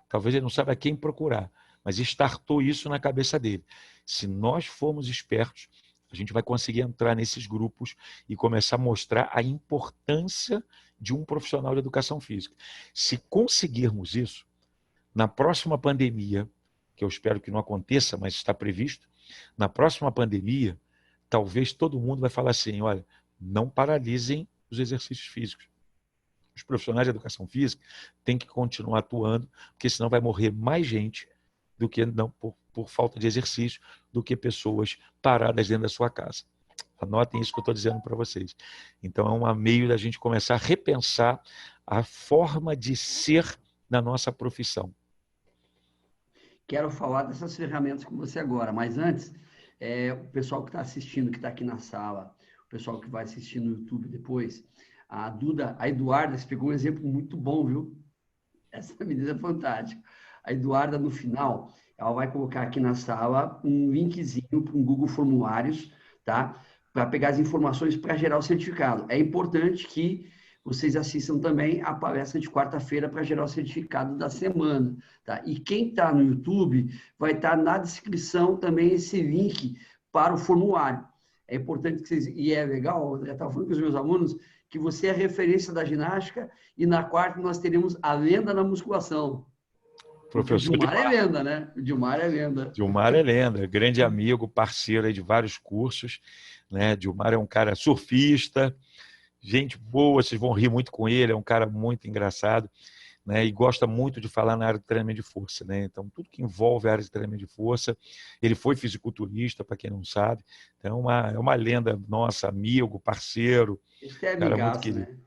talvez ele não saiba quem procurar, mas startou isso na cabeça dele. Se nós formos espertos, a gente vai conseguir entrar nesses grupos e começar a mostrar a importância de um profissional de educação física. Se conseguirmos isso, na próxima pandemia, que eu espero que não aconteça, mas está previsto, na próxima pandemia, talvez todo mundo vai falar assim, olha, não paralisem os exercícios físicos. Os profissionais de educação física têm que continuar atuando, porque senão vai morrer mais gente do que não por falta de exercício, do que pessoas paradas dentro da sua casa. Anotem isso que eu estou dizendo para vocês. Então, é um meio da gente começar a repensar a forma de ser na nossa profissão. Quero falar dessas ferramentas com você agora, mas antes, o pessoal que está assistindo, que está aqui na sala, o pessoal que vai assistir no YouTube depois, a Eduarda, você pegou um exemplo muito bom, viu? Essa medida é fantástica. A Eduarda, no final, ela vai colocar aqui na sala um linkzinho para um Google Formulários, tá? Para pegar as informações para gerar o certificado. É importante que vocês assistam também a palestra de quarta-feira para gerar o certificado da semana, tá? E quem está no YouTube vai estar na descrição também esse link para o formulário. é importante que vocês... E é legal, eu estava falando com os meus alunos, que você é referência da ginástica e na quarta nós teremos a lenda na musculação. Porque o Professor Dilmar é Dilmar. lenda, né? O Dilmar é lenda. Dilmar é lenda, grande amigo, parceiro aí de vários cursos, né? Dilmar é um cara surfista, gente boa, vocês vão rir muito com ele, é um cara muito engraçado, né? E gosta muito de falar na área de treinamento de força, né? Então, tudo que envolve a área de treinamento de força, ele foi fisiculturista, para quem não sabe, então é uma lenda nossa, amigo, parceiro, Esse é cara muito amigaço, querido. né?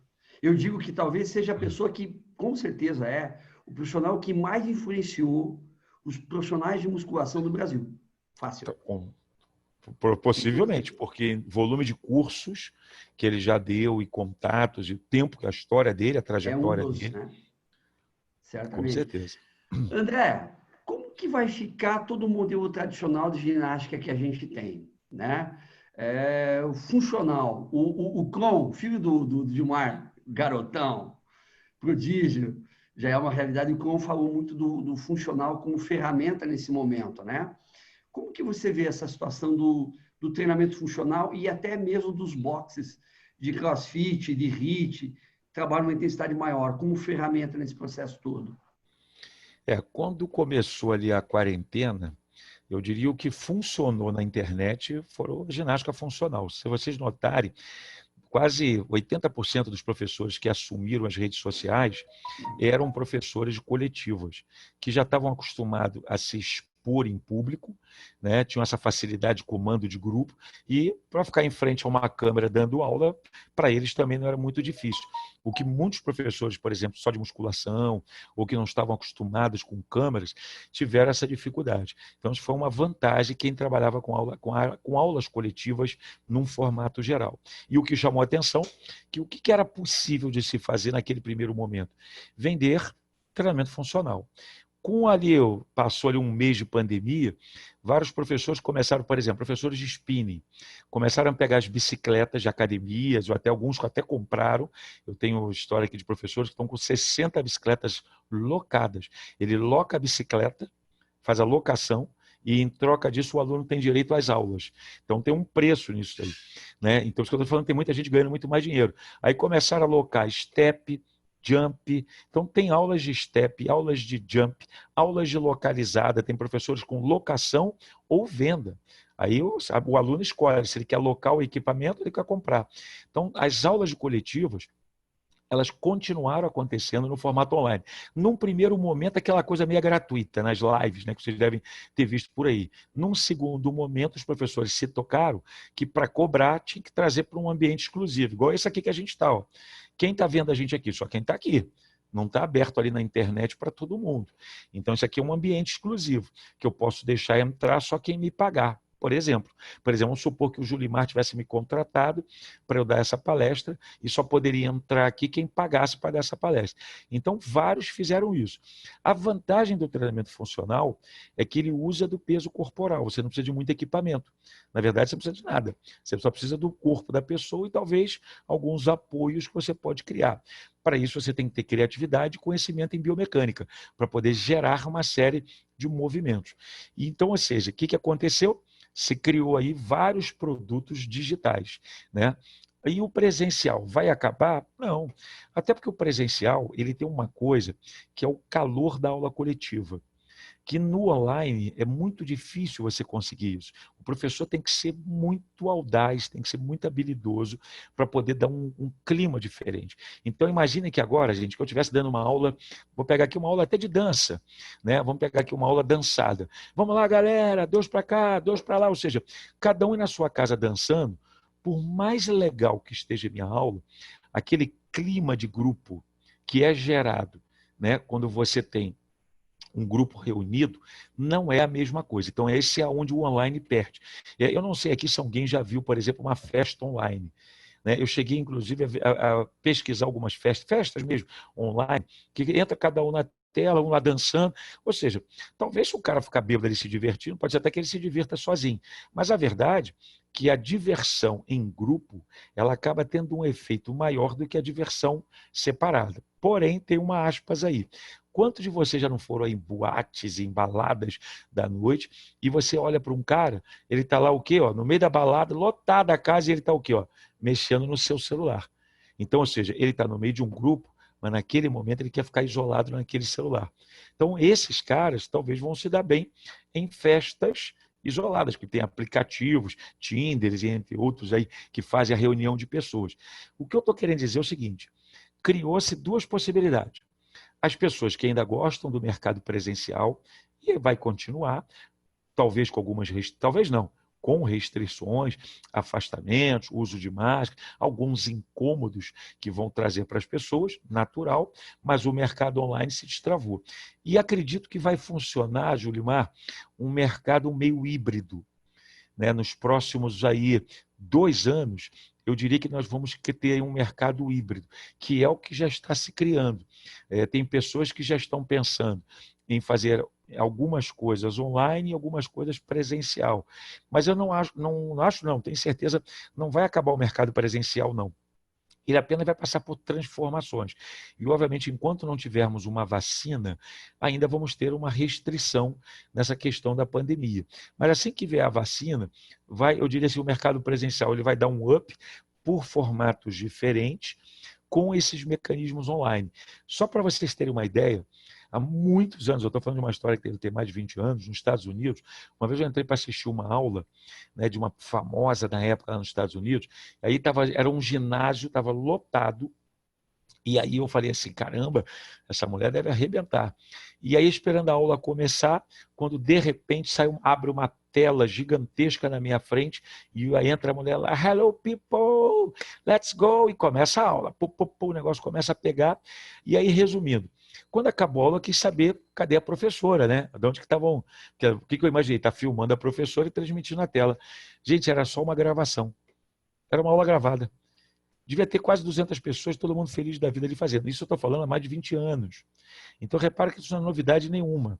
Eu digo que talvez seja a pessoa que, com certeza, é o profissional que mais influenciou os profissionais de musculação do Brasil. Fácil. Então, possivelmente, porque volume de cursos que ele já deu e contatos, e o tempo, a história dele, a É um trajetória dos, dele, né? com Certamente. certeza. André, como que vai ficar todo o modelo tradicional de ginástica que a gente tem, né? O funcional, o clon, filho do Gilmar, garotão, prodígio, já é uma realidade. O clon falou muito do funcional como ferramenta nesse momento, né? Como que você vê essa situação do treinamento funcional e até mesmo dos boxes de CrossFit, de HIIT, trabalho uma intensidade maior, como ferramenta nesse processo todo? Quando começou ali a quarentena, eu diria o que funcionou na internet foi a ginástica funcional. Se vocês notarem, quase 80% dos professores que assumiram as redes sociais eram professores de coletivas, que já estavam acostumados a se expor em público, né? Tinham essa facilidade de comando de grupo, e para ficar em frente a uma câmera dando aula, para eles também não era muito difícil. O que muitos professores, por exemplo, só de musculação, ou que não estavam acostumados com câmeras, tiveram essa dificuldade. Então, isso foi uma vantagem quem trabalhava com aulas coletivas num formato geral. E o que chamou a atenção, que o que era possível de se fazer naquele primeiro momento? Vender treinamento funcional. Passou ali um mês de pandemia, vários professores começaram, por exemplo, professores de spinning, começaram a pegar as bicicletas de academias, ou até alguns que até compraram. Eu tenho história aqui de professores que estão com 60 bicicletas locadas. Ele loca a bicicleta, faz a locação, e em troca disso o aluno tem direito às aulas. Então tem um preço nisso aí, né? Então, isso que eu estou falando, tem muita gente ganhando muito mais dinheiro. Aí começaram a alocar step, jump. Então tem aulas de step, aulas de jump, aulas de localizada, tem professores com locação ou venda. Aí o aluno escolhe se ele quer alocar o equipamento ou ele quer comprar. Então, as aulas de coletivas, elas continuaram acontecendo no formato online. Num primeiro momento, aquela coisa meio gratuita, nas lives, né, que vocês devem ter visto por aí. Num segundo momento, os professores se tocaram que para cobrar tinha que trazer para um ambiente exclusivo, igual esse aqui que a gente está. Quem está vendo a gente aqui? Só quem está aqui. Não está aberto ali na internet para todo mundo. Então, isso aqui é um ambiente exclusivo, que eu posso deixar entrar só quem me pagar. Por exemplo, vamos supor que o Julimar tivesse me contratado para eu dar essa palestra e só poderia entrar aqui quem pagasse para dar essa palestra. Então, vários fizeram isso. A vantagem do treinamento funcional é que ele usa do peso corporal. Você não precisa de muito equipamento. Na verdade, você não precisa de nada. Você só precisa do corpo da pessoa e talvez alguns apoios que você pode criar. Para isso, você tem que ter criatividade e conhecimento em biomecânica, para poder gerar uma série de movimentos. Então, ou seja, o que aconteceu? Se criou aí vários produtos digitais, né? E o presencial vai acabar? Não. Até porque o presencial ele tem uma coisa que é o calor da aula coletiva, que no online é muito difícil você conseguir isso. O professor tem que ser muito audaz, tem que ser muito habilidoso para poder dar um clima diferente. Então, imagine que agora, gente, que eu estivesse dando uma aula, vou pegar aqui uma aula até de dança, né? Vamos pegar aqui uma aula dançada. Vamos lá, galera, dois para cá, dois para lá, ou seja, cada um na sua casa dançando, por mais legal que esteja a minha aula, aquele clima de grupo que é gerado, né, quando você tem um grupo reunido, não é a mesma coisa. Então, esse é onde o online perde. Eu não sei aqui se alguém já viu, por exemplo, uma festa online. Né? Eu cheguei, inclusive, a pesquisar algumas festas mesmo, online, que entra cada um na tela, um lá dançando. Ou seja, talvez se o cara ficar bêbado ele se divertindo, pode ser até que ele se divirta sozinho. Mas a verdade é que a diversão em grupo, ela acaba tendo um efeito maior do que a diversão separada. Porém, tem uma aspas aí. Quantos de vocês já não foram em boates, em baladas da noite, e você olha para um cara, ele está lá o quê? Ó, no meio da balada, lotada a casa, e ele está o quê? Ó, mexendo no seu celular. Então, ou seja, ele está no meio de um grupo, mas naquele momento ele quer ficar isolado naquele celular. Então, esses caras talvez vão se dar bem em festas isoladas, que tem aplicativos, Tinder, entre outros aí, que fazem a reunião de pessoas. O que eu estou querendo dizer é o seguinte, criou-se duas possibilidades. As pessoas que ainda gostam do mercado presencial, e vai continuar, talvez com algumas talvez não, com restrições, afastamentos, uso de máscara, alguns incômodos que vão trazer para as pessoas, natural, mas o mercado online se destravou. E acredito que vai funcionar, Julimar, um mercado meio híbrido, né? Nos próximos aí 2 anos, eu diria que nós vamos ter um mercado híbrido, que é o que já está se criando. Tem pessoas que já estão pensando em fazer algumas coisas online e algumas coisas presencial. Mas eu não, tenho certeza, não vai acabar o mercado presencial, não. Ele apenas vai passar por transformações. E, obviamente, enquanto não tivermos uma vacina, ainda vamos ter uma restrição nessa questão da pandemia. Mas assim que vier a vacina, eu diria assim, o mercado presencial ele vai dar um up por formatos diferentes com esses mecanismos online. Só para vocês terem uma ideia, há muitos anos, eu estou falando de uma história que deve ter mais de 20 anos, nos Estados Unidos, uma vez eu entrei para assistir uma aula, né, de uma famosa da época lá nos Estados Unidos, aí era um ginásio, estava lotado, e aí eu falei assim, caramba, essa mulher deve arrebentar. E aí, esperando a aula começar, quando de repente abre uma tela gigantesca na minha frente, e aí entra a mulher lá, hello people, let's go, e começa a aula. O negócio começa a pegar, e aí, resumindo, quando acabou a aula, eu quis saber cadê a professora, né? De onde que estavam. O que eu imaginei? Está filmando a professora e transmitindo na tela. Gente, era só uma gravação. Era uma aula gravada. Devia ter quase 200 pessoas, todo mundo feliz da vida ali fazendo. Isso eu estou falando há mais de 20 anos. Então, repara que isso não é novidade nenhuma.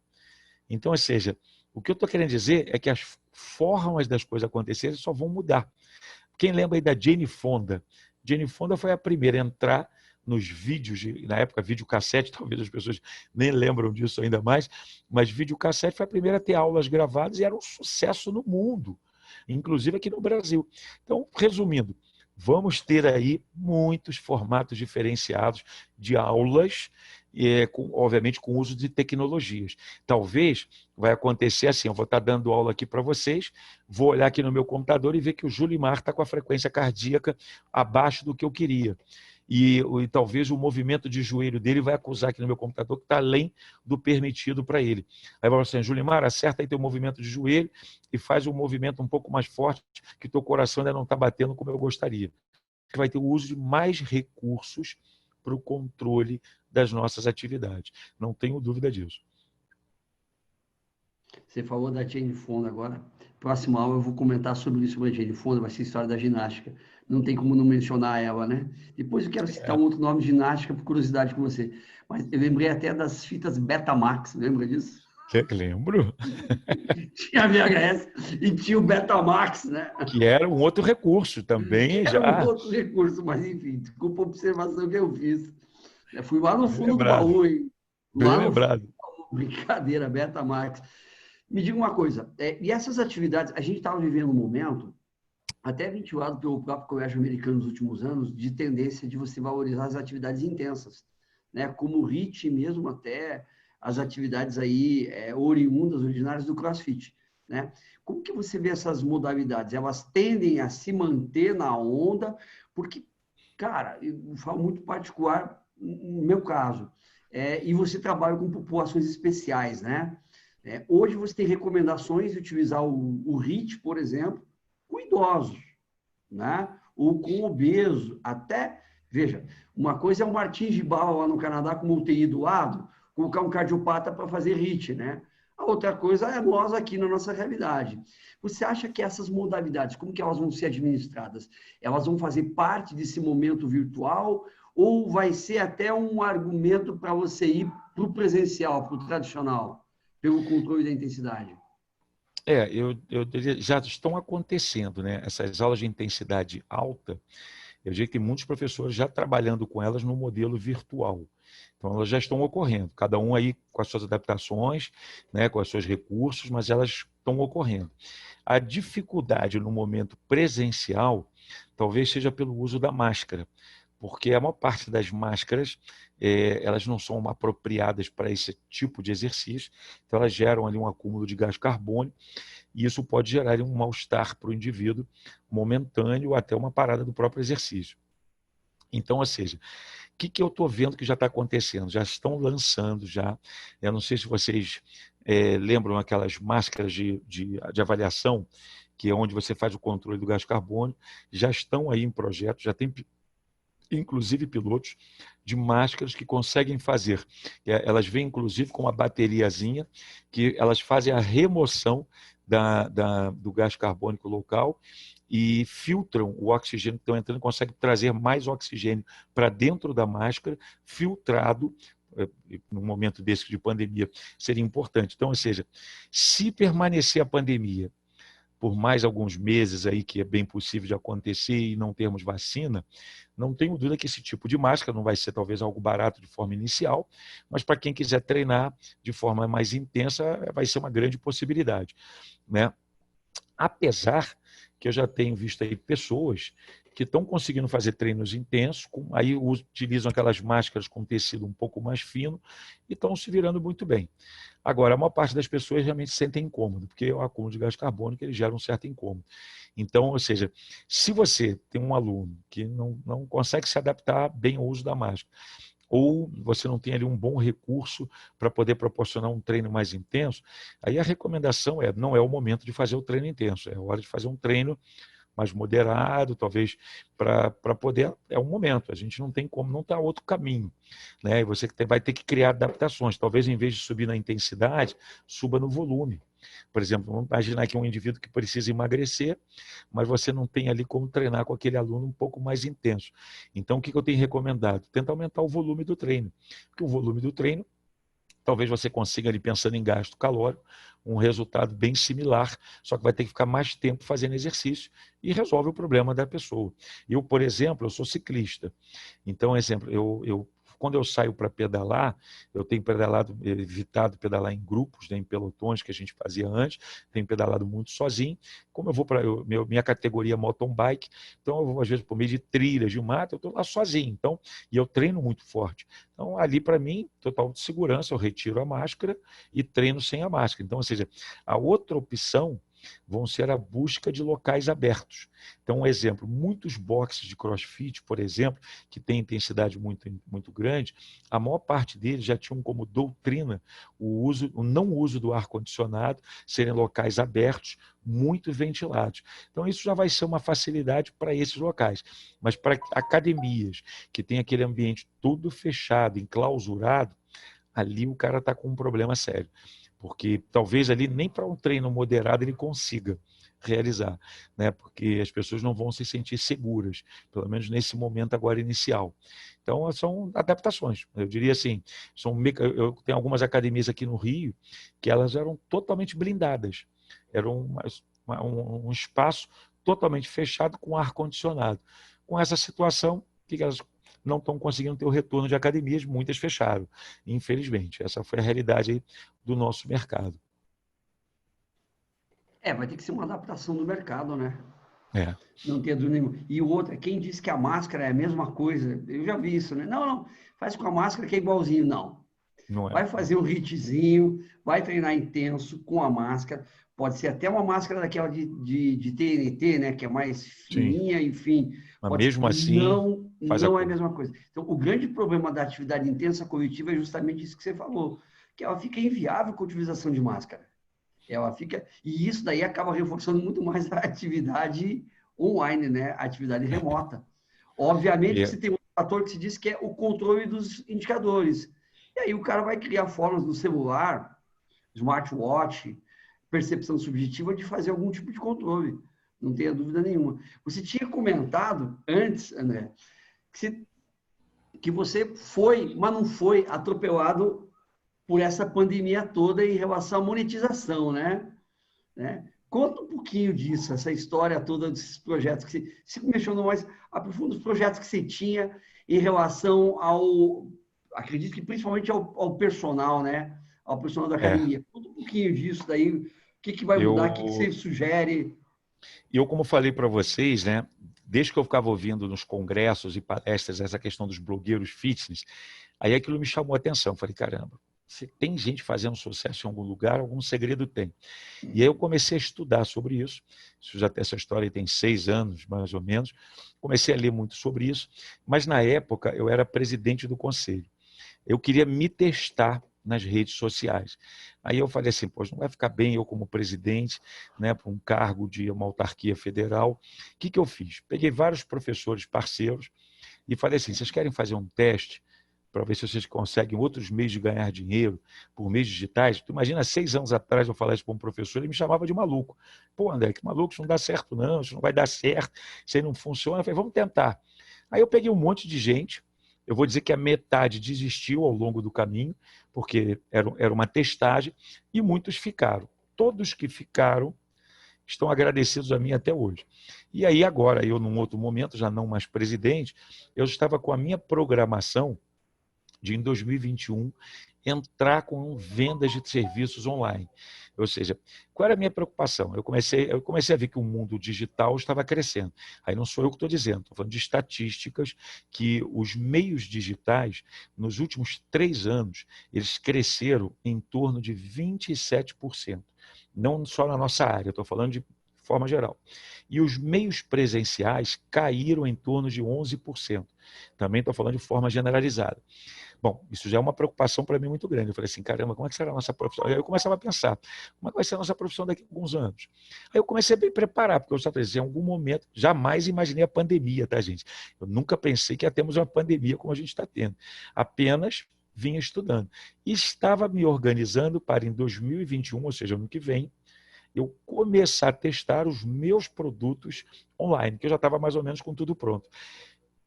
Então, ou seja, o que eu estou querendo dizer é que as formas das coisas acontecerem só vão mudar. Quem lembra aí da Jane Fonda? Jane Fonda foi a primeira a entrar nos vídeos, na época videocassete, talvez as pessoas nem lembram disso ainda mais, mas videocassete foi a primeira a ter aulas gravadas e era um sucesso no mundo, inclusive aqui no Brasil. Então, resumindo, vamos ter aí muitos formatos diferenciados de aulas, obviamente com o uso de tecnologias. Talvez vai acontecer assim, eu vou estar dando aula aqui para vocês, vou olhar aqui no meu computador e ver que o Julimar está com a frequência cardíaca abaixo do que eu queria. E talvez o movimento de joelho dele vai acusar aqui no meu computador que está além do permitido para ele. Aí vai falar assim, Julimar, acerta aí teu movimento de joelho e faz um movimento um pouco mais forte, que teu coração ainda não está batendo como eu gostaria. Vai ter o uso de mais recursos para o controle das nossas atividades. Não tenho dúvida disso. Você falou da Jane Fonda agora. Próxima aula eu vou comentar sobre isso, sobre a Jane Fonda, vai ser história da ginástica. Não tem como não mencionar ela, né? Depois eu quero citar um outro nome de ginástica, por curiosidade com você. Mas eu lembrei até das fitas Betamax, lembra disso? Lembro. Tinha a VHS e tinha o Betamax, né? Que era um outro recurso também. Era um outro recurso, mas enfim, desculpa a observação que eu fiz. Eu fui lá no Bem fundo do lembrado. baú, hein? Bem Lá no fundo lembrado. do baú. Brincadeira, Betamax. Me diga uma coisa, e essas atividades, a gente estava vivendo um momento, até ventilado pelo próprio Colégio Americano nos últimos anos, de tendência de você valorizar as atividades intensas, né? Como o HIIT mesmo, até as atividades aí oriundas, originárias do CrossFit, né? Como que você vê essas modalidades? Elas tendem a se manter na onda, porque, cara, eu falo muito particular no meu caso, e você trabalha com populações especiais, né? Hoje você tem recomendações de utilizar o HIIT, por exemplo, com idosos, né? Ou com obeso, até, veja, uma coisa é o Martins de Barro lá no Canadá com uma UTI do lado, colocar um cardiopata para fazer HIIT, né? A outra coisa é nós aqui na nossa realidade. Você acha que essas modalidades, como que elas vão ser administradas? Elas vão fazer parte desse momento virtual ou vai ser até um argumento para você ir para o presencial, para o tradicional, pelo controle da intensidade? Já estão acontecendo, né? Essas aulas de intensidade alta, Eu diria que tem muitos professores já trabalhando com elas no modelo virtual. Então, elas já estão ocorrendo, cada um aí com as suas adaptações, né, com os seus recursos, mas elas estão ocorrendo. A dificuldade no momento presencial talvez seja pelo uso da máscara, porque a maior parte das máscaras, elas não são apropriadas para esse tipo de exercício, então elas geram ali um acúmulo de gás carbônico, e isso pode gerar um mal-estar para o indivíduo momentâneo ou até uma parada do próprio exercício. Então, ou seja, o que eu estou vendo que já está acontecendo? Já estão lançando já. Eu não sei se vocês lembram aquelas máscaras de avaliação, que é onde você faz o controle do gás carbônico, já estão aí em projeto, já tem inclusive pilotos de máscaras que conseguem fazer. Elas vêm, inclusive, com uma bateriazinha, que elas fazem a remoção do gás carbônico local e filtram o oxigênio que estão entrando, conseguem trazer mais oxigênio para dentro da máscara, filtrado. Num momento desse de pandemia, seria importante. Então, ou seja, se permanecer a pandemia por mais alguns meses aí, que é bem possível de acontecer e não termos vacina, não tenho dúvida que esse tipo de máscara não vai ser talvez algo barato de forma inicial, mas para quem quiser treinar de forma mais intensa, vai ser uma grande possibilidade, né? Apesar que eu já tenho visto aí pessoas que estão conseguindo fazer treinos intensos, aí utilizam aquelas máscaras com tecido um pouco mais fino e estão se virando muito bem. Agora, a maior parte das pessoas realmente se sentem incômodo, porque o acúmulo de gás carbônico ele gera um certo incômodo. Então, ou seja, se você tem um aluno que não consegue se adaptar bem ao uso da máscara, ou você não tem ali um bom recurso para poder proporcionar um treino mais intenso, aí a recomendação não é o momento de fazer o treino intenso, é a hora de fazer um treino mais moderado, talvez para poder, é um momento, a gente não tem como, não está outro caminho, né? E você vai ter que criar adaptações, talvez em vez de subir na intensidade, suba no volume. Por exemplo, vamos imaginar que um indivíduo que precisa emagrecer, mas você não tem ali como treinar com aquele aluno um pouco mais intenso. Então, o que eu tenho recomendado? Tenta aumentar o volume do treino, porque o volume do treino talvez você consiga, ali pensando em gasto calórico, um resultado bem similar, só que vai ter que ficar mais tempo fazendo exercício e resolve o problema da pessoa. Eu, por exemplo, eu sou ciclista. Então, exemplo, quando eu saio para pedalar, eu tenho pedalado, evitado pedalar em grupos, né, em pelotões que a gente fazia antes, tenho pedalado muito sozinho. Como eu vou para minha categoria mountain bike, então eu vou às vezes por meio de trilhas, de mato, eu estou lá sozinho, então, e eu treino muito forte. Então, ali para mim, total de segurança, eu retiro a máscara e treino sem a máscara. Então, ou seja, a outra opção vão ser a busca de locais abertos. Então, um exemplo, muitos boxes de CrossFit, por exemplo, que têm intensidade muito, muito grande, a maior parte deles já tinham como doutrina o não uso do ar-condicionado, serem locais abertos, muito ventilados. Então, isso já vai ser uma facilidade para esses locais. Mas para academias que têm aquele ambiente todo fechado, enclausurado, ali o cara está com um problema sério. Porque talvez ali nem para um treino moderado ele consiga realizar, né? Porque as pessoas não vão se sentir seguras, pelo menos nesse momento agora inicial. Então, são adaptações. Eu diria assim, eu tenho algumas academias aqui no Rio que elas eram totalmente blindadas. Era um espaço totalmente fechado com ar-condicionado. Com essa situação, o que elas não estão conseguindo ter o retorno de academias, muitas fecharam, infelizmente. Essa foi a realidade aí do nosso mercado. Vai ter que ser uma adaptação do mercado, né? É. Não tem dúvida nenhuma. E o outro, quem disse que a máscara é a mesma coisa? Eu já vi isso, né? Não, faz com a máscara que é igualzinho. Não. Não é? Vai fazer um HIITzinho, vai treinar intenso com a máscara. Pode ser até uma máscara daquela de TNT, né? Que é mais Sim. fininha, enfim. Mas Pode ser. mesmo assim, faz a Não é a coisa. mesma coisa. Então, o grande problema da atividade intensa coletiva é justamente isso que você falou, que ela fica inviável com a utilização de máscara. Ela fica. E isso daí acaba reforçando muito mais a atividade online, né? A atividade remota. Obviamente que É. você tem um fator que se diz que é o controle dos indicadores. E aí o cara vai criar formas no celular, smartwatch, percepção subjetiva de fazer algum tipo de controle. Não tenha dúvida nenhuma. Você tinha comentado antes, André, que você foi, mas não foi atropelado por essa pandemia toda em relação à monetização, né? Conta um pouquinho disso, essa história toda desses projetos que você mencionou, mais aprofunda os projetos que você tinha em relação ao, acredito que principalmente ao personal, né? Ao personal da É, academia. Conta um pouquinho disso daí, o que que vai mudar, o que que você eu, sugere? eu como falei para vocês, né, desde que eu ficava ouvindo nos congressos e palestras essa questão dos blogueiros fitness, aí aquilo me chamou a atenção. Falei, caramba, se tem gente fazendo sucesso em algum lugar, algum segredo tem. E aí eu comecei a estudar sobre isso. Essa história aí tem 6 anos, mais ou menos. Comecei a ler muito sobre isso, mas na época eu era presidente do conselho. Eu queria me testar nas redes sociais. Aí eu falei assim, poxa, não vai ficar bem eu como presidente, né, para um cargo de uma autarquia federal. O que que eu fiz? Peguei vários professores parceiros e falei assim, vocês querem fazer um teste para ver se vocês conseguem outros meios de ganhar dinheiro por meios digitais? Tu imagina, 6 anos atrás eu falar isso para um professor, ele me chamava de maluco. Pô, André, que maluco, isso não dá certo não, isso não vai dar certo, isso aí não funciona. Eu falei, vamos tentar. Aí eu peguei um monte de gente, eu vou dizer que a metade desistiu ao longo do caminho, porque era uma testagem, e muitos ficaram. Todos que ficaram estão agradecidos a mim até hoje. E aí agora, eu num outro momento, já não mais presidente, eu estava com a minha programação de, em 2021, entrar com vendas de serviços online. Ou seja, qual era a minha preocupação? Eu comecei a ver que o mundo digital estava crescendo. Aí não sou eu que estou dizendo, estou falando de estatísticas que os meios digitais, nos últimos 3 anos, eles cresceram em torno de 27%. Não só na nossa área, estou falando de forma geral. E os meios presenciais caíram em torno de 11%. Também estou falando de forma generalizada. Bom, isso já é uma preocupação para mim muito grande. Eu falei assim, caramba, como é que será a nossa profissão? Aí eu começava a pensar, como é que vai ser a nossa profissão daqui a alguns anos? Aí eu comecei a me preparar, porque eu já falei, em algum momento, jamais imaginei a pandemia, tá, gente? Eu nunca pensei que ia termos uma pandemia como a gente está tendo. Apenas vinha estudando. E estava me organizando para, em 2021, ou seja, ano que vem, eu começar a testar os meus produtos online, que eu já estava mais ou menos com tudo pronto.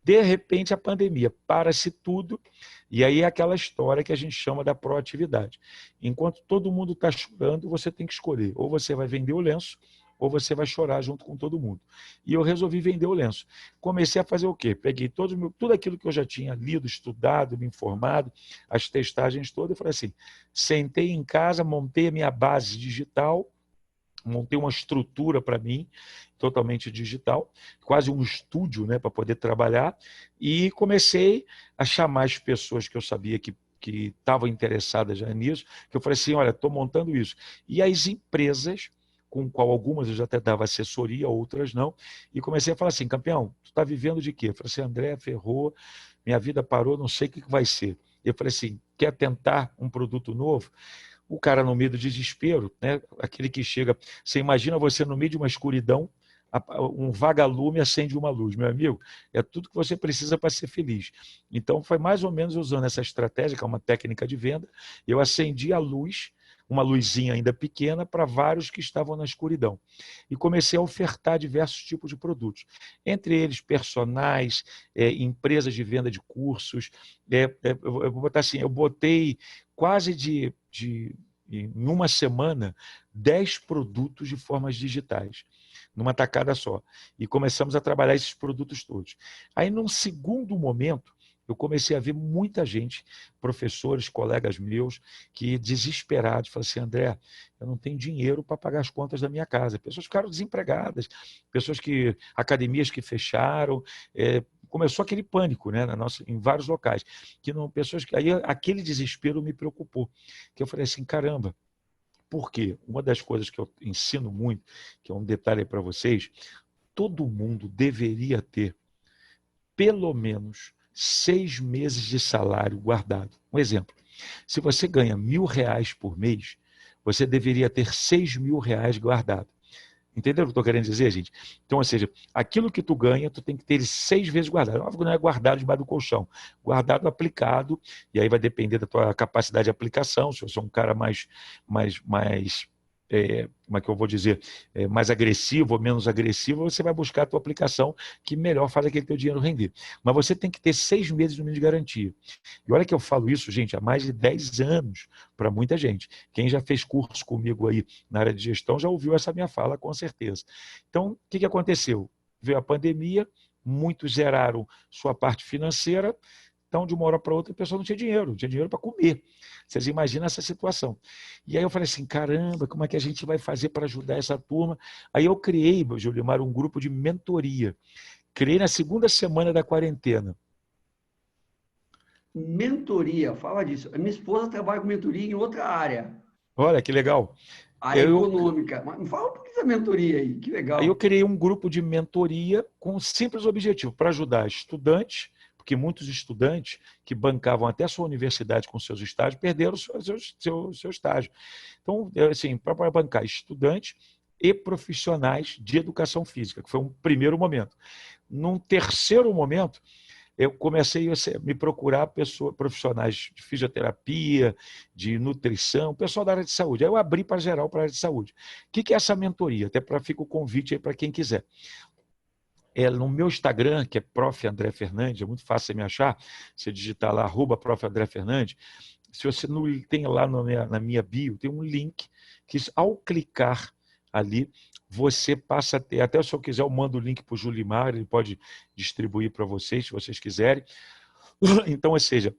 De repente, a pandemia, para-se tudo, e aí é aquela história que a gente chama da proatividade. Enquanto todo mundo está chorando, você tem que escolher. Ou você vai vender o lenço, ou você vai chorar junto com todo mundo. E eu resolvi vender o lenço. Comecei a fazer o quê? Peguei tudo aquilo que eu já tinha lido, estudado, me informado, as testagens todas, e falei assim, sentei em casa, montei a minha base digital, montei uma estrutura para mim, totalmente digital, quase um estúdio, né, para poder trabalhar, e comecei a chamar as pessoas que eu sabia que estavam interessadas já nisso, que eu falei assim, olha, estou montando isso. E as empresas, com qual algumas eu já até dava assessoria, outras não, e comecei a falar assim, campeão, tu está vivendo de quê? Eu falei assim, André, ferrou, minha vida parou, não sei o que vai ser. Eu falei assim, quer tentar um produto novo? O cara no meio do desespero, né? Aquele que chega, você imagina você no meio de uma escuridão, um vagalume acende uma luz, meu amigo, é tudo que você precisa para ser feliz. Então foi mais ou menos usando essa estratégia, que é uma técnica de venda, eu acendi a luz, uma luzinha ainda pequena, para vários que estavam na escuridão. E comecei a ofertar diversos tipos de produtos, entre eles personais, empresas de venda de cursos, eu vou botar assim, eu botei quase em uma semana, 10 produtos de formas digitais, numa tacada só. E começamos a trabalhar esses produtos todos. Aí, num segundo momento, eu comecei a ver muita gente, professores, colegas meus, que desesperados, falaram assim, André, eu não tenho dinheiro para pagar as contas da minha casa. Pessoas ficaram desempregadas, academias que fecharam, começou aquele pânico, né, em vários locais, que não, pessoas que aí aquele desespero me preocupou, que eu falei assim, caramba, por quê? Uma das coisas que eu ensino muito, que é um detalhe para vocês, todo mundo deveria ter pelo menos 6 meses de salário guardado. Um exemplo, se você ganha R$ 1.000 por mês, você deveria ter R$ 6.000 guardado. Entenderam o que eu estou querendo dizer, gente? Então, ou seja, aquilo que tu ganha, tu tem que ter ele 6 vezes guardado. Óbvio que não é guardado debaixo do colchão. Guardado, aplicado, e aí vai depender da tua capacidade de aplicação. Se eu sou um cara mais como é que eu vou dizer, mais agressivo ou menos agressivo, você vai buscar a tua aplicação que melhor faz aquele teu dinheiro render. Mas você tem que ter 6 meses no mínimo de garantia. E olha que eu falo isso, gente, há mais de 10 anos para muita gente. Quem já fez curso comigo aí na área de gestão já ouviu essa minha fala, com certeza. Então, o que aconteceu? Veio a pandemia, muitos zeraram sua parte financeira, então, de uma hora para outra, a pessoa não tinha dinheiro para comer. Vocês imaginam essa situação. E aí eu falei assim, caramba, como é que a gente vai fazer para ajudar essa turma? Aí eu criei, Julimar, um grupo de mentoria. Criei na segunda semana da quarentena. Mentoria, fala disso. A minha esposa trabalha com mentoria em outra área, Olha, que legal. área Eu, econômica. Mas fala um pouquinho da mentoria aí, que aí eu legal. criei um grupo de mentoria com um simples objetivo, para ajudar estudantes, porque muitos estudantes que bancavam até a sua universidade com seus estágios perderam seu estágio. Então, assim, para bancar estudantes e profissionais de educação física, que foi um primeiro momento. Num terceiro momento, eu comecei a me procurar profissionais de fisioterapia, de nutrição, pessoal da área de saúde. Aí eu abri para geral, para a área de saúde. O que é essa mentoria? Até para ficar o convite aí para quem quiser. No meu Instagram, que é Prof. André Fernandes, é muito fácil você me achar, você digitar lá, @Prof. André Fernandes, se você não tem lá na minha bio, tem um link que ao clicar ali, você passa a ter, até se eu quiser eu mando o link para o Julimar, ele pode distribuir para vocês, se vocês quiserem. Então, ou seja,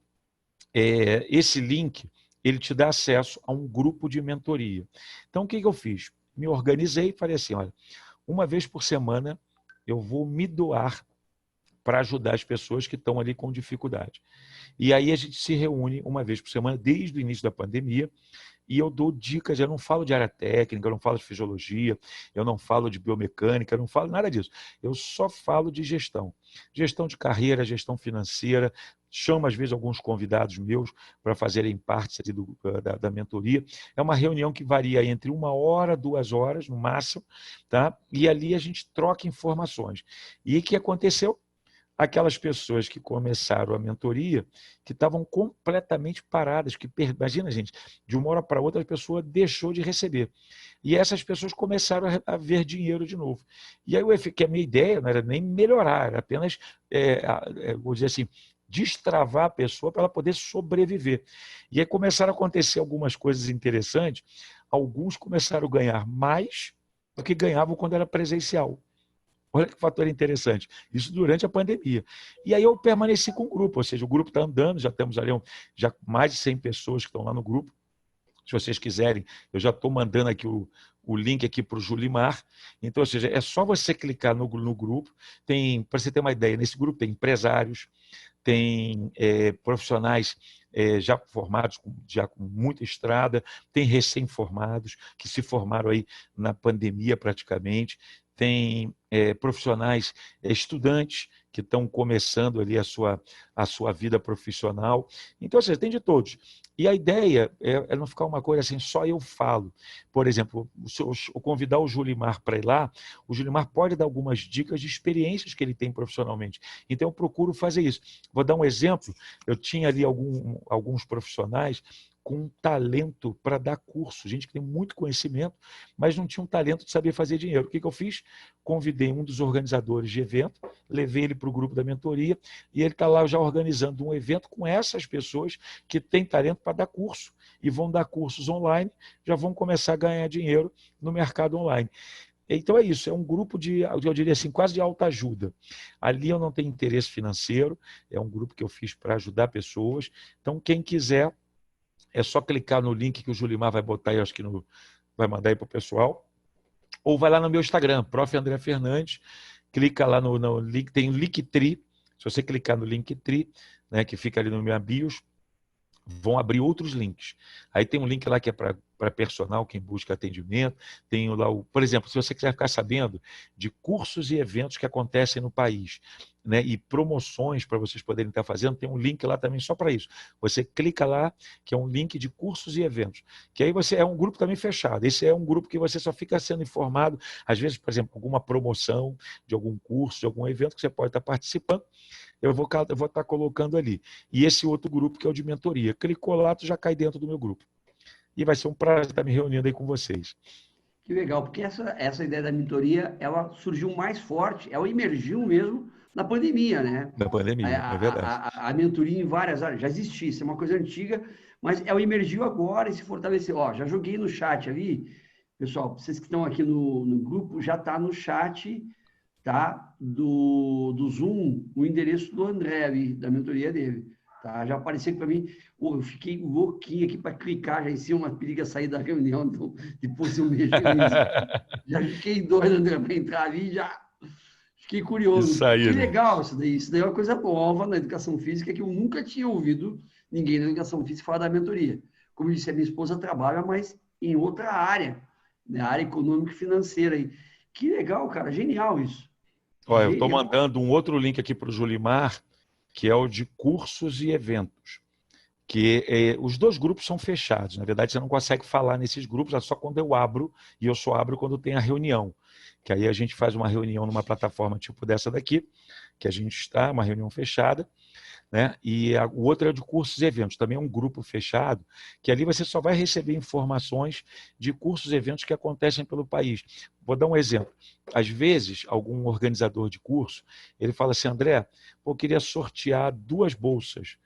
esse link, ele te dá acesso a um grupo de mentoria. Então, o que eu fiz? Me organizei e falei assim, olha, uma vez por semana eu vou me doar para ajudar as pessoas que estão ali com dificuldade. E aí a gente se reúne uma vez por semana, desde o início da pandemia, e eu dou dicas, eu não falo de área técnica, eu não falo de fisiologia, eu não falo de biomecânica, eu não falo nada disso. Eu só falo de gestão. Gestão de carreira, gestão financeira, chamo às vezes alguns convidados meus para fazerem parte da mentoria. É uma reunião que varia entre 1 hora, 2 horas, no máximo, tá? E ali a gente troca informações. E o que aconteceu? Aquelas pessoas que começaram a mentoria, que estavam completamente paradas, imagina, gente, de uma hora para outra a pessoa deixou de receber. E essas pessoas começaram a ver dinheiro de novo. E aí que a minha ideia não era nem melhorar, era apenas, vou dizer assim, destravar a pessoa para ela poder sobreviver. E aí começaram a acontecer algumas coisas interessantes, alguns começaram a ganhar mais do que ganhavam quando era presencial. Olha que fator interessante. Isso durante a pandemia. E aí eu permaneci com o grupo, ou seja, o grupo está andando, já temos ali já mais de 100 pessoas que estão lá no grupo. Se vocês quiserem, eu já estou mandando aqui o link aqui para o Julimar. Então, ou seja, é só você clicar no grupo. Para você ter uma ideia, nesse grupo tem empresários, tem profissionais já formados, já com muita estrada, tem recém-formados, que se formaram aí na pandemia praticamente, tem profissionais, estudantes que estão começando ali a sua vida profissional. Então, ou seja, tem de todos. E a ideia é não ficar uma coisa assim, só eu falo. Por exemplo, se eu convidar o Julimar para ir lá, o Julimar pode dar algumas dicas de experiências que ele tem profissionalmente. Então, eu procuro fazer isso. Vou dar um exemplo. Eu tinha ali alguns profissionais com talento para dar curso, gente que tem muito conhecimento, mas não tinha um talento de saber fazer dinheiro. O que eu fiz? Convidei um dos organizadores de evento, levei ele para o grupo da mentoria e ele está lá já organizando um evento com essas pessoas que têm talento para dar curso e vão dar cursos online, já vão começar a ganhar dinheiro no mercado online. Então é isso, é um grupo eu diria assim, quase de autoajuda. Ali eu não tenho interesse financeiro, é um grupo que eu fiz para ajudar pessoas. Então, quem quiser, é só clicar no link que o Julimar vai botar aí, acho que vai mandar aí para o pessoal, ou vai lá no meu Instagram, Prof. André Fernandes, clica lá no link, tem o Linktree, se você clicar no Linktree, né, que fica ali no meu bios, vão abrir outros links. Aí tem um link lá que é para personal, quem busca atendimento. Tem lá, por exemplo, se você quiser ficar sabendo de cursos e eventos que acontecem no país, né, e promoções para vocês poderem estar fazendo, tem um link lá também só para isso. Você clica lá, que é um link de cursos e eventos. Que aí você é um grupo também fechado. Esse é um grupo que você só fica sendo informado, às vezes, por exemplo, alguma promoção de algum curso, de algum evento que você pode estar participando. Eu vou estar colocando ali. E esse outro grupo que é o de mentoria. Clicou lá, tu já cai dentro do meu grupo. e vai ser um prazer estar me reunindo aí com vocês. Que legal, porque essa ideia da mentoria, ela surgiu mais forte, ela emergiu mesmo na pandemia, né? Na pandemia, é verdade. A mentoria em várias áreas já existia, isso é uma coisa antiga, mas ela emergiu agora e se fortaleceu. Ó, já joguei no chat ali, pessoal, vocês que estão aqui no grupo, já está no chat, tá? Do Zoom, o endereço do André ali, da mentoria dele. Tá? Já apareceu para mim, eu fiquei louquinho aqui para clicar já em cima, mas periga sair da reunião, então depois eu mexi nisso. Já fiquei doido, André, para entrar ali, já fiquei curioso. Isso aí, Que né? legal isso daí é uma coisa nova na educação física que eu nunca tinha ouvido ninguém na educação física falar da mentoria. Como eu disse, a minha esposa trabalha, mas em outra área, né? Área econômica e financeira. Aí. Que legal, cara, genial isso. Olha, eu estou Genial. mandando um outro link aqui para o Julimar, que é o de cursos e eventos. Que os dois grupos são fechados. Na verdade, você não consegue falar nesses grupos, é só quando eu abro, e eu só abro quando tem a reunião. Que aí a gente faz uma reunião numa plataforma tipo dessa daqui, que a gente está, uma reunião fechada, né? E o outro é o de cursos e eventos, também é um grupo fechado, que ali você só vai receber informações de cursos e eventos que acontecem pelo país. Vou dar um exemplo. Às vezes, algum organizador de curso, ele fala assim, André, eu queria sortear 2 bolsas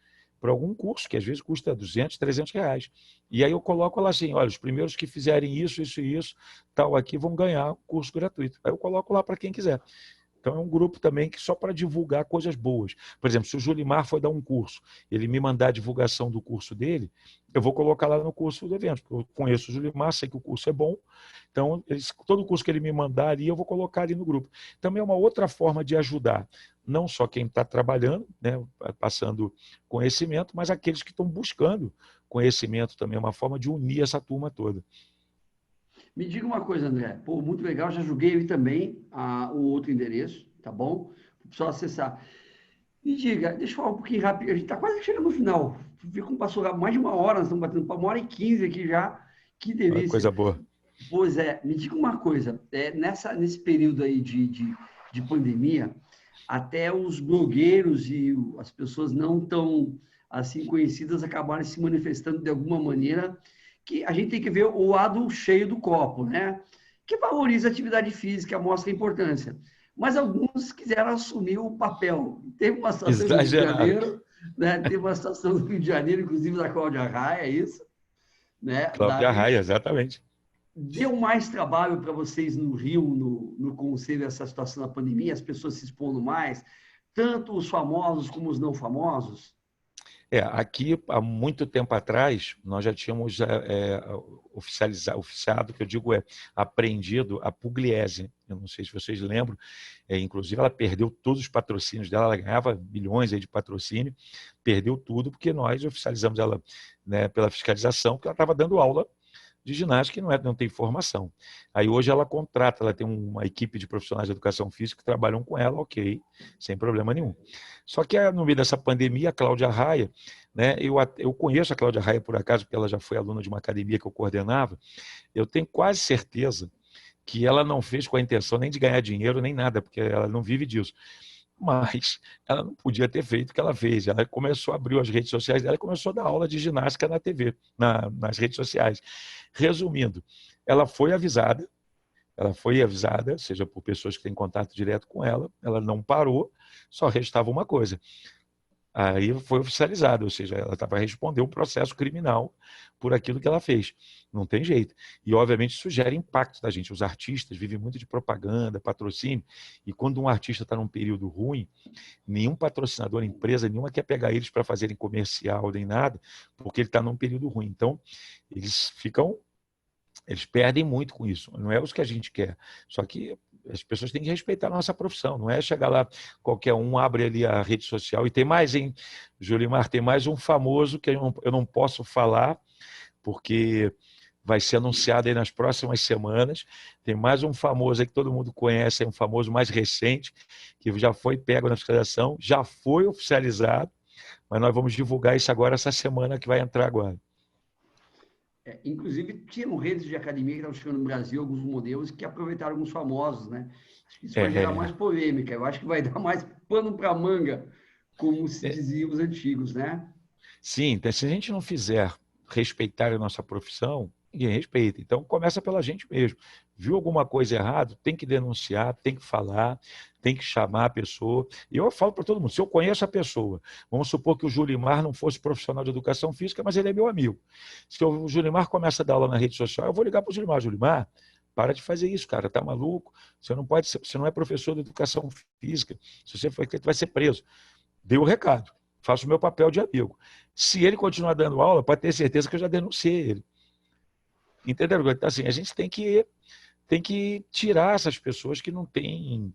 para algum curso, que às vezes custa 200, 300 reais. E aí eu coloco lá assim, olha, os primeiros que fizerem isso, isso e isso, tal aqui, vão ganhar o curso gratuito. Aí eu coloco lá para quem quiser. Então é um grupo também que só para divulgar coisas boas. Por exemplo, se o Julimar for dar um curso, ele me mandar a divulgação do curso dele, eu vou colocar lá no curso do evento, porque eu conheço o Julimar, sei que o curso é bom, então todo curso que ele me mandar ali, eu vou colocar ali no grupo. Também é uma outra forma de ajudar, não só quem está trabalhando, né, passando conhecimento, mas aqueles que estão buscando conhecimento também, é uma forma de unir essa turma toda. Me diga uma coisa, André. Pô, muito legal. Já joguei ali também o outro endereço, tá bom? Para o pessoal acessar. Me diga, deixa eu falar um pouquinho rápido. A gente está quase chegando no final. Vi como passou mais de uma hora, nós estamos batendo para 1h15 aqui já. Que Olha, delícia. coisa boa. Pois é, me diga uma coisa. Nesse período aí de pandemia, até os blogueiros e as pessoas não tão assim conhecidas acabaram se manifestando de alguma maneira que a gente tem que ver o lado cheio do copo, né? Que valoriza a atividade física, mostra a importância. Mas alguns quiseram assumir o papel. Teve uma situação no Rio de Exagerado. Janeiro, né? Teve uma situação no Rio de Janeiro, inclusive da Cláudia Raia, é isso, né? Cláudia Raia, exatamente. Deu mais trabalho para vocês no Rio, no conselho, essa situação da pandemia, as pessoas se expondo mais, tanto os famosos como os não famosos? Aqui, há muito tempo atrás, nós já tínhamos oficiado, que eu digo apreendido, a Pugliese. Eu não sei se vocês lembram, inclusive ela perdeu todos os patrocínios dela, ela ganhava milhões aí de patrocínio, perdeu tudo porque nós oficializamos ela, né, pela fiscalização, porque ela estava dando aula de ginástica que não tem formação. Aí hoje ela contrata, ela tem uma equipe de profissionais de educação física que trabalham com ela, ok, sem problema nenhum. Só que no meio dessa pandemia, a Cláudia Raia, né, eu conheço a Cláudia Raia por acaso, porque ela já foi aluna de uma academia que eu coordenava, eu tenho quase certeza que ela não fez com a intenção nem de ganhar dinheiro, nem nada, porque ela não vive disso. Mas ela não podia ter feito o que ela fez. Ela começou a abrir as redes sociais dela e começou a dar aula de ginástica na TV, nas redes sociais. Resumindo, ela foi avisada, seja por pessoas que têm contato direto com ela não parou, só restava uma coisa. Aí foi oficializado, ou seja, ela vai responder um processo criminal por aquilo que ela fez. Não tem jeito. E, obviamente, isso gera impacto da gente. Os artistas vivem muito de propaganda, patrocínio, e quando um artista está num período ruim, nenhum patrocinador, empresa nenhuma quer pegar eles para fazerem comercial nem nada, porque ele está num período ruim. Então, eles perdem muito com isso. Não é o que a gente quer. Só que as pessoas têm que respeitar a nossa profissão. Não é chegar lá, qualquer um abre ali a rede social. E tem mais, hein, Julimar? Tem mais um famoso que eu não posso falar, porque vai ser anunciado aí nas próximas semanas. Tem mais um famoso aí que todo mundo conhece, é um famoso mais recente, que já foi pego na fiscalização, já foi oficializado, mas nós vamos divulgar isso agora, essa semana que vai entrar agora. Inclusive, tinham redes de academia que estavam chegando no Brasil, alguns modelos que aproveitaram alguns famosos, né? Acho que isso vai gerar mais É, polêmica, eu acho que vai dar mais pano para manga, como se é, dizia os antigos, né? sim, se a gente não fizer respeitarem a nossa profissão, ninguém respeita. Então, começa pela gente mesmo. Viu alguma coisa errada, tem que denunciar, tem que falar, tem que chamar a pessoa. E eu falo para todo mundo, se eu conheço a pessoa, vamos supor que o Julimar não fosse profissional de educação física, mas ele é meu amigo. Se o Julimar começa a dar aula na rede social, eu vou ligar para o Julimar. Julimar, para de fazer isso, cara, tá maluco? Você não pode ser, você não é professor de educação física. Se você for, você vai ser preso. Dei o recado, faço o meu papel de amigo. Se ele continuar dando aula, pode ter certeza que eu já denunciei ele. Entenderam? Então, assim, a gente tem que tirar essas pessoas que não têm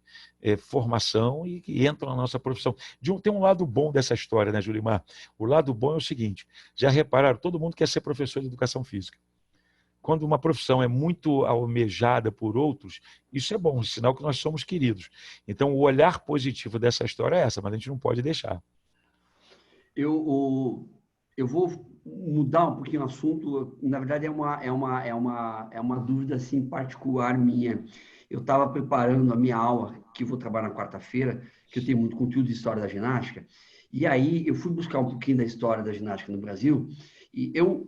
formação e que entram na nossa profissão. Tem um lado bom dessa história, né, Julimar? O lado bom é o seguinte, já repararam, todo mundo quer ser professor de educação física. Quando uma profissão é muito almejada por outros, isso é bom, um sinal que nós somos queridos. Então, o olhar positivo dessa história é essa, mas a gente não pode deixar. Eu vou mudar um pouquinho o assunto. Na verdade, é uma dúvida assim, particular minha. Eu estava preparando a minha aula, que eu vou trabalhar na quarta-feira, que eu tenho muito conteúdo de história da ginástica, e aí eu fui buscar um pouquinho da história da ginástica no Brasil, e eu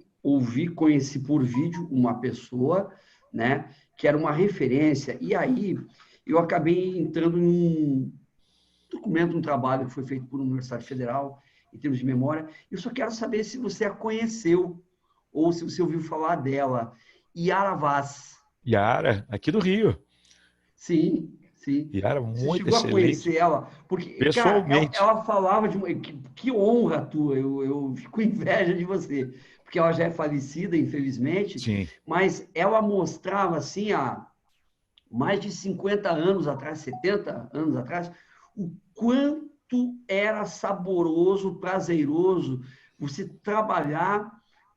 conheci por vídeo uma pessoa, né, que era uma referência, e aí eu acabei entrando em um documento, um trabalho que foi feito por uma Universidade Federal, em termos de memória. Eu só quero saber se você a conheceu ou se você ouviu falar dela. Yara Vaz. Yara, aqui do Rio. Sim, sim. Yara, Você muito chegou a excelente. conhecer ela? Porque, cara, ela, Pessoalmente. ela falava de... Que honra tua, eu fico com inveja de você. Porque ela já é falecida, infelizmente, Sim. mas ela mostrava, assim, há mais de 50 anos atrás, 70 anos atrás, o quanto era saboroso, prazeroso você trabalhar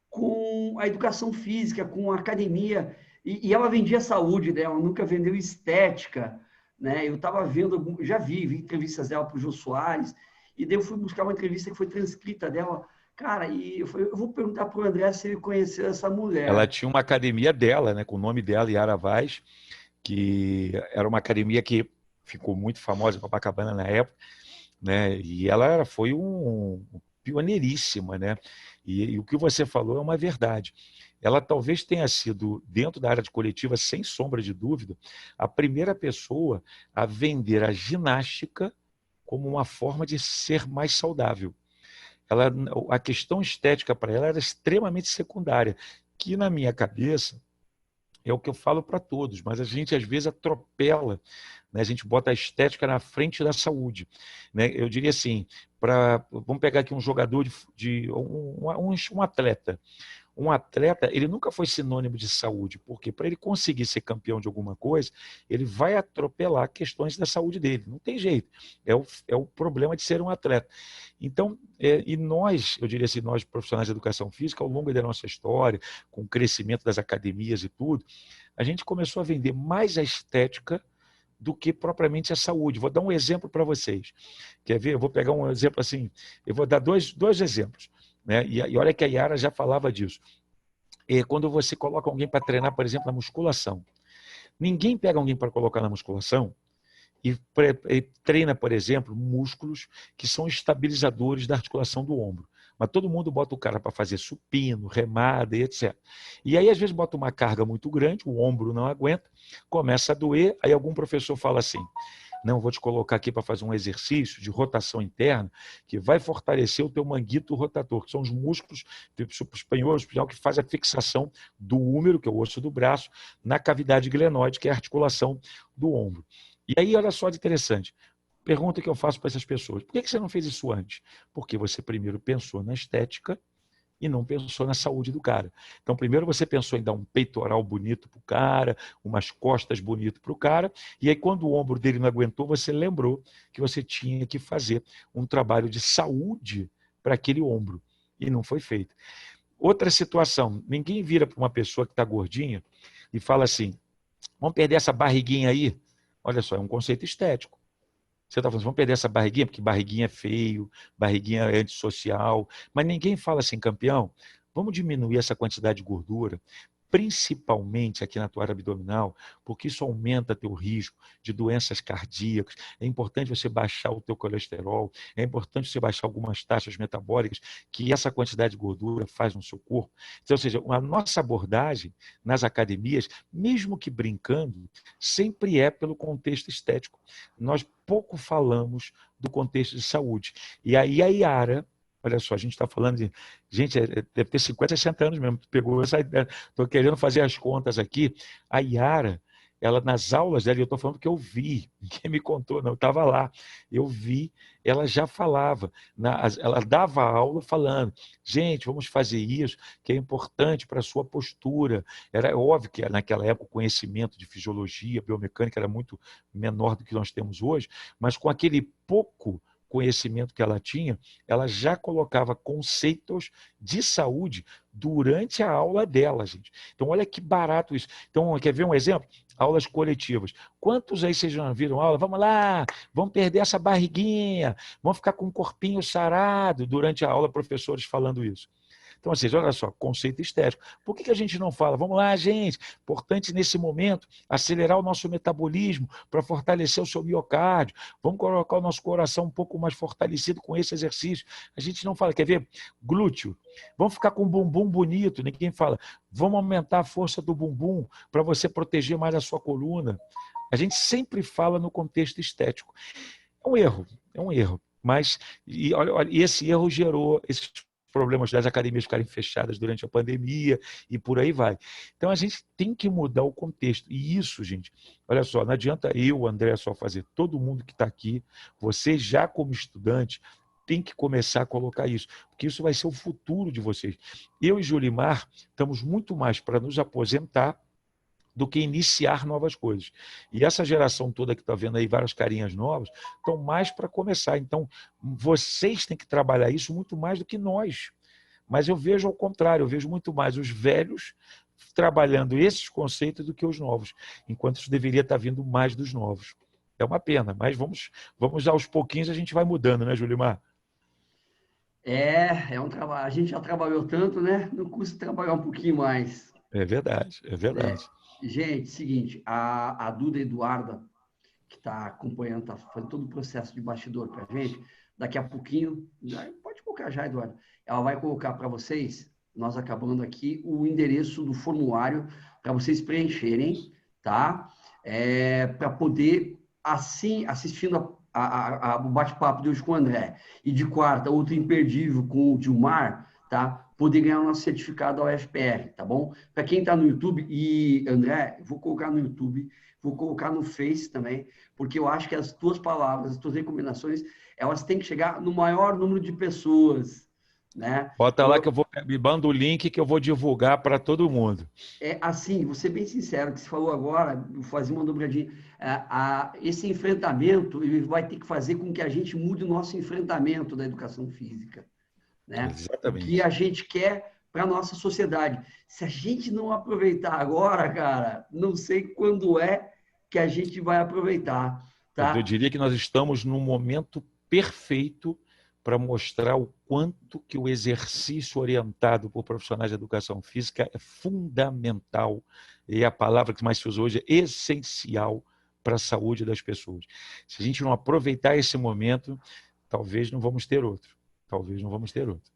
com a educação física, com a academia. E ela vendia saúde dela, nunca vendeu estética. Né? Eu estava vendo, já vi entrevistas dela para o Jô Soares, e daí eu fui buscar uma entrevista que foi transcrita dela. Cara, e eu falei, eu vou perguntar para o André se ele conheceu essa Ela mulher. tinha uma academia dela, né, com o nome dela, Yara Vaz, que era uma academia que ficou muito famosa em Copacabana na época, né? E ela foi pioneiríssima, né? E o que você falou é uma verdade. Ela talvez tenha sido, dentro da área de coletiva, sem sombra de dúvida, a primeira pessoa a vender a ginástica como uma forma de ser mais saudável. A questão estética para ela era extremamente secundária, que na minha cabeça é o que eu falo para todos, mas a gente às vezes atropela, né? A gente bota a estética na frente da saúde, né? Eu diria assim, vamos pegar aqui um jogador um atleta. Um atleta, ele nunca foi sinônimo de saúde, porque para ele conseguir ser campeão de alguma coisa, ele vai atropelar questões da saúde dele. Não tem jeito. É o problema de ser um atleta. Então, e nós, eu diria assim, nós profissionais de educação física, ao longo da nossa história, com o crescimento das academias e tudo, a gente começou a vender mais a estética do que propriamente a saúde. Vou dar um exemplo para vocês. Quer ver? Eu vou pegar um exemplo assim, eu vou dar dois exemplos. Né? E olha que a Yara já falava disso. Quando você coloca alguém para treinar, por exemplo, na musculação, ninguém pega alguém para colocar na musculação e treina, por exemplo, músculos que são estabilizadores da articulação do ombro. Mas todo mundo bota o cara para fazer supino, remada e etc. E aí, às vezes, bota uma carga muito grande, o ombro não aguenta, começa a doer, aí algum professor fala assim, não, vou te colocar aqui para fazer um exercício de rotação interna que vai fortalecer o teu manguito rotator, que são os músculos superiores que faz a fixação do húmero, que é o osso do braço, na cavidade glenoide, que é a articulação do ombro. E aí, olha só de interessante, pergunta que eu faço para essas pessoas, por que você não fez isso antes? Porque você primeiro pensou na estética e não pensou na saúde do cara. Então, primeiro você pensou em dar um peitoral bonito para o cara, umas costas bonitas para o cara, e aí quando o ombro dele não aguentou, você lembrou que você tinha que fazer um trabalho de saúde para aquele ombro, e não foi feito. Outra situação, ninguém vira para uma pessoa que está gordinha e fala assim, vamos perder essa barriguinha aí? Olha só, é um conceito estético. Você está falando, vamos perder essa barriguinha, porque barriguinha é feio, barriguinha é antissocial, mas ninguém fala assim, campeão, vamos diminuir essa quantidade de gordura, principalmente aqui na tua área abdominal, porque isso aumenta teu risco de doenças cardíacas. É importante você baixar o teu colesterol, é importante você baixar algumas taxas metabólicas que essa quantidade de gordura faz no seu corpo. Então, ou seja, a nossa abordagem nas academias, mesmo que brincando, sempre é pelo contexto estético. Nós pouco falamos do contexto de saúde. E aí a Yara, olha só, a gente está falando de... Gente, deve ter 50, 60 anos mesmo. Pegou essa ideia. Estou querendo fazer as contas aqui. A Yara, ela nas aulas dela, eu estou falando que eu vi, ninguém me contou, não, eu estava lá. Eu vi, ela já falava, ela dava aula falando, gente, vamos fazer isso, que é importante para a sua postura. Era óbvio que naquela época o conhecimento de fisiologia, biomecânica era muito menor do que nós temos hoje, mas com aquele pouco conhecimento que ela tinha, ela já colocava conceitos de saúde durante a aula dela, gente. Então, olha que barato isso. Então, quer ver um exemplo? Aulas coletivas. Quantos aí vocês já viram aula? Vamos lá, vamos perder essa barriguinha, vamos ficar com um corpinho sarado durante a aula, professores falando isso. Então, vocês, olha só, conceito estético. Por que a gente não fala? Vamos lá, gente, importante nesse momento acelerar o nosso metabolismo para fortalecer o seu miocárdio. Vamos colocar o nosso coração um pouco mais fortalecido com esse exercício. A gente não fala, quer ver? Glúteo. Vamos ficar com um bumbum bonito. Ninguém fala, vamos aumentar a força do bumbum para você proteger mais a sua coluna. A gente sempre fala no contexto estético. É um erro, é um erro. Mas e esse erro gerou esses problemas das academias ficarem fechadas durante a pandemia e por aí vai. Então a gente tem que mudar o contexto. E isso, gente, olha só, não adianta eu, André, só fazer. Todo mundo que está aqui, você já como estudante, tem que começar a colocar isso, porque isso vai ser o futuro de vocês. Eu e Julimar estamos muito mais para nos aposentar do que iniciar novas coisas. E essa geração toda que está vendo aí, várias carinhas novas, estão mais para começar. Então, vocês têm que trabalhar isso muito mais do que nós. Mas eu vejo ao contrário, eu vejo muito mais os velhos trabalhando esses conceitos do que os novos, enquanto isso deveria estar vindo mais dos novos. É uma pena, mas vamos aos pouquinhos, a gente vai mudando, né, Julimar? É um trabalho. A gente já trabalhou tanto, né? Não custa trabalhar um pouquinho mais. É verdade, é É. verdade. Gente, seguinte, a Duda Eduarda, que está acompanhando, está fazendo todo o processo de bastidor para a gente, daqui a pouquinho, pode colocar já, Eduardo, ela vai colocar para vocês, nós acabando aqui, o endereço do formulário para vocês preencherem, tá? Para poder, assim, assistindo o bate-papo de hoje com o André, e de quarta, outro imperdível com o Dilmar, tá? Poder ganhar o nosso certificado da UFPR, tá bom? Para quem está no YouTube, e André, vou colocar no YouTube, vou colocar no Face também, porque eu acho que as tuas palavras, as tuas recomendações, elas têm que chegar no maior número de pessoas, né? Bota Então, lá que eu vou, me manda o link que eu vou divulgar para todo mundo. assim, vou ser bem sincero, que você falou agora, vou fazer uma dobradinha, esse enfrentamento, ele vai ter que fazer com que a gente mude o nosso enfrentamento da educação física, né? O que Exatamente. a gente quer para a nossa sociedade. Se a gente não aproveitar agora, cara, não sei quando é que a gente vai aproveitar, Eu tá? diria que nós estamos num momento perfeito para mostrar o quanto que o exercício orientado por profissionais de educação física é fundamental, e a palavra que mais se usa hoje é essencial para a saúde das pessoas. Se a gente não aproveitar esse momento, talvez não vamos ter outro. Talvez não vamos ter outro.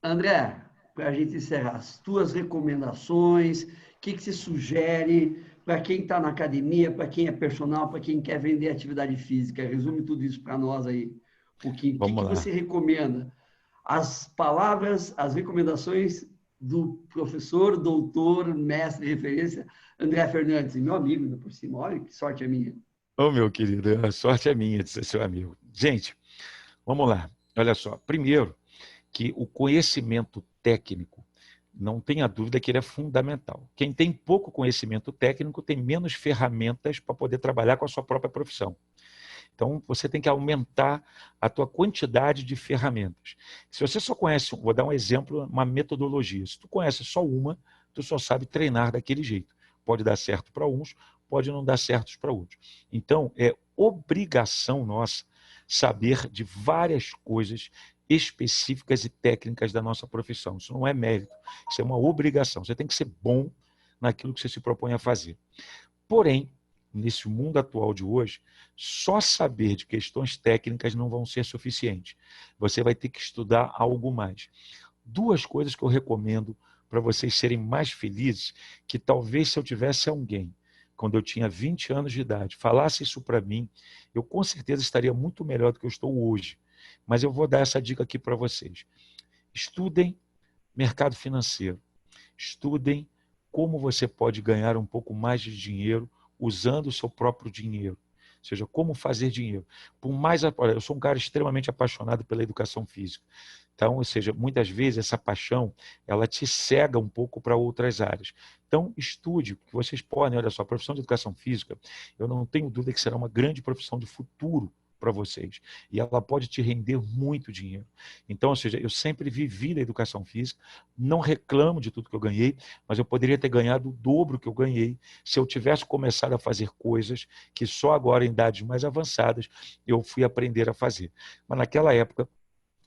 André, para a gente encerrar, as tuas recomendações, o que você sugere para quem está na academia, para quem é personal, para quem quer vender atividade física? Resume tudo isso para nós aí um pouquinho. O que Vamos você lá. recomenda? As palavras, as recomendações do professor, doutor, mestre de referência, André Fernandes, meu amigo, ainda por cima. Olha que sorte a minha. Ô, meu querido, a sorte é minha de ser seu amigo. Gente, vamos lá. Olha só. Primeiro, que o conhecimento técnico, não tenha dúvida que ele é fundamental. Quem tem pouco conhecimento técnico tem menos ferramentas para poder trabalhar com a sua própria profissão. Então, você tem que aumentar a tua quantidade de ferramentas. Se você só conhece, vou dar um exemplo, uma metodologia. Se tu conhece só uma, tu só sabe treinar daquele jeito. Pode dar certo para uns, pode não dar certo para outros. Então, é obrigação nossa saber de várias coisas específicas e técnicas da nossa profissão. Isso não é mérito, isso é uma obrigação. Você tem que ser bom naquilo que você se propõe a fazer. Porém, nesse mundo atual de hoje, só saber de questões técnicas não vão ser suficientes. Você vai ter que estudar algo mais. Duas coisas que eu recomendo para vocês serem mais felizes, que talvez se eu tivesse alguém, quando eu tinha 20 anos de idade, falasse isso para mim, eu com certeza estaria muito melhor do que eu estou hoje. Mas eu vou dar essa dica aqui para vocês. Estudem mercado financeiro. Estudem como você pode ganhar um pouco mais de dinheiro usando o seu próprio dinheiro. Ou seja, como fazer dinheiro. Por mais, eu sou um cara extremamente apaixonado pela educação física. Então, ou seja, muitas vezes essa paixão, ela te cega um pouco para outras áreas. Então, estude, porque vocês podem, olha só, a profissão de educação física, eu não tenho dúvida que será uma grande profissão de futuro para vocês. E ela pode te render muito dinheiro. Então, ou seja, eu sempre vivi da educação física, não reclamo de tudo que eu ganhei, mas eu poderia ter ganhado o dobro que eu ganhei se eu tivesse começado a fazer coisas que só agora, em idades mais avançadas, eu fui aprender a fazer. Mas naquela época,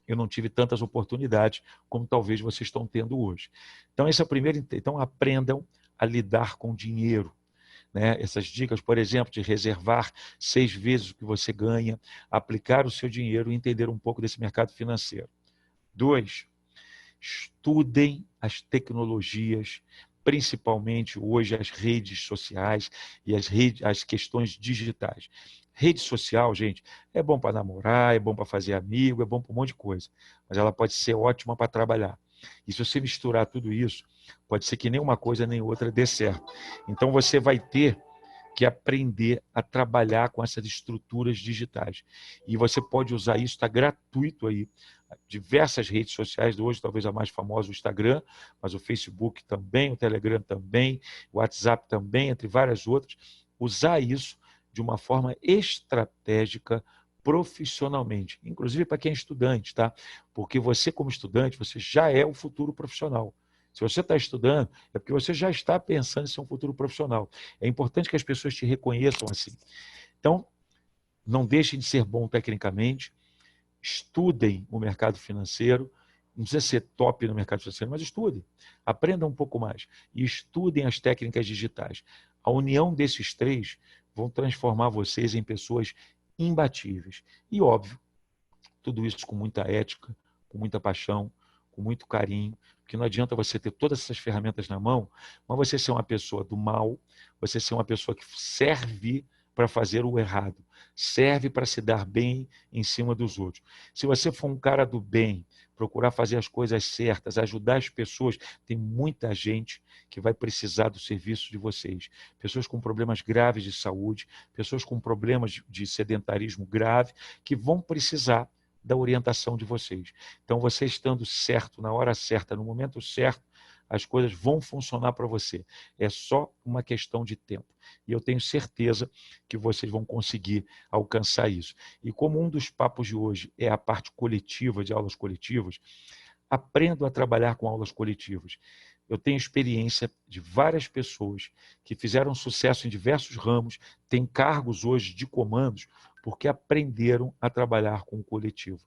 eu não tive tantas oportunidades como talvez vocês estão tendo hoje. Então, esse é o primeiro. Então, aprendam a lidar com dinheiro. Né? Essas dicas, por exemplo, de reservar 6 vezes o que você ganha, aplicar o seu dinheiro e entender um pouco desse mercado financeiro. 2, estudem as tecnologias, principalmente hoje as redes sociais e as questões digitais. Rede social, gente, é bom para namorar, é bom para fazer amigo, é bom para um monte de coisa, mas ela pode ser ótima para trabalhar. E se você misturar tudo isso, pode ser que nem uma coisa nem outra dê certo. Então você vai ter que aprender a trabalhar com essas estruturas digitais. E você pode usar isso, está gratuito aí. Diversas redes sociais, hoje talvez a mais famosa, o Instagram, mas o Facebook também, o Telegram também, o WhatsApp também, entre várias outras. Usar isso de uma forma estratégica, profissionalmente, inclusive para quem é estudante, tá? Porque você, como estudante, você já é o futuro profissional. Se você está estudando, é porque você já está pensando em ser um futuro profissional. É importante que as pessoas te reconheçam assim. Então, não deixem de ser bom tecnicamente, estudem o mercado financeiro, não precisa ser top no mercado financeiro, mas estudem, aprendam um pouco mais e estudem as técnicas digitais. A união desses três vão transformar vocês em pessoas imbatíveis. E, óbvio, tudo isso com muita ética, com muita paixão, com muito carinho, porque não adianta você ter todas essas ferramentas na mão, mas você ser uma pessoa do mal, você ser uma pessoa que serve para fazer o errado, serve para se dar bem em cima dos outros. Se você for um cara do bem, procurar fazer as coisas certas, ajudar as pessoas, tem muita gente que vai precisar do serviço de vocês. Pessoas com problemas graves de saúde, pessoas com problemas de sedentarismo grave, que vão precisar da orientação de vocês. Então, você estando certo, na hora certa, no momento certo, as coisas vão funcionar para você. É só uma questão de tempo. E eu tenho certeza que vocês vão conseguir alcançar isso. E como um dos papos de hoje é a parte coletiva, de aulas coletivas, aprendo a trabalhar com aulas coletivas. Eu tenho experiência de várias pessoas que fizeram sucesso em diversos ramos, têm cargos hoje de comandos, porque aprenderam a trabalhar com o coletivo.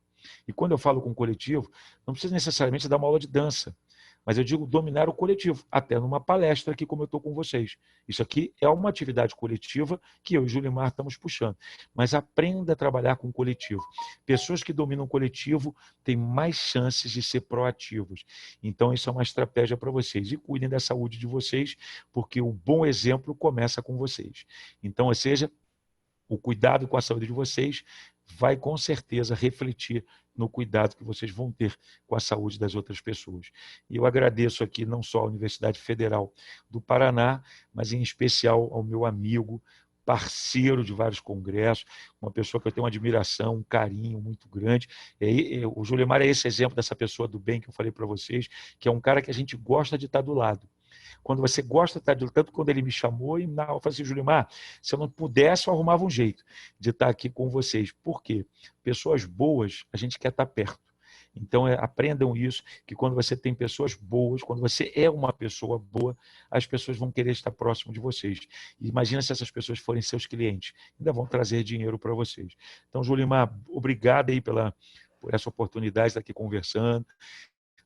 E quando eu falo com o coletivo, não precisa necessariamente dar uma aula de dança, mas eu digo dominar o coletivo, até numa palestra aqui como eu estou com vocês. Isso aqui é uma atividade coletiva que eu e o Julimar estamos puxando. Mas aprenda a trabalhar com o coletivo. Pessoas que dominam o coletivo têm mais chances de ser proativos. Então, isso é uma estratégia para vocês. E cuidem da saúde de vocês, porque o bom exemplo começa com vocês. Então, ou seja, o cuidado com a saúde de vocês vai com certeza refletir no cuidado que vocês vão ter com a saúde das outras pessoas. E eu agradeço aqui não só à Universidade Federal do Paraná, mas em especial ao meu amigo, parceiro de vários congressos, uma pessoa que eu tenho uma admiração, um carinho muito grande. O Julimar é esse exemplo dessa pessoa do bem que eu falei para vocês, que é um cara que a gente gosta de estar do lado. Quando você gosta, tá, tanto quando ele me chamou, e eu falei assim, Julimar, se eu não pudesse, eu arrumava um jeito de estar aqui com vocês. Por quê? Pessoas boas, a gente quer estar perto. Então, aprendam isso, que quando você tem pessoas boas, quando você é uma pessoa boa, as pessoas vão querer estar próximo de vocês. E imagina se essas pessoas forem seus clientes, ainda vão trazer dinheiro para vocês. Então, Julimar, obrigado aí por essa oportunidade de estar aqui conversando.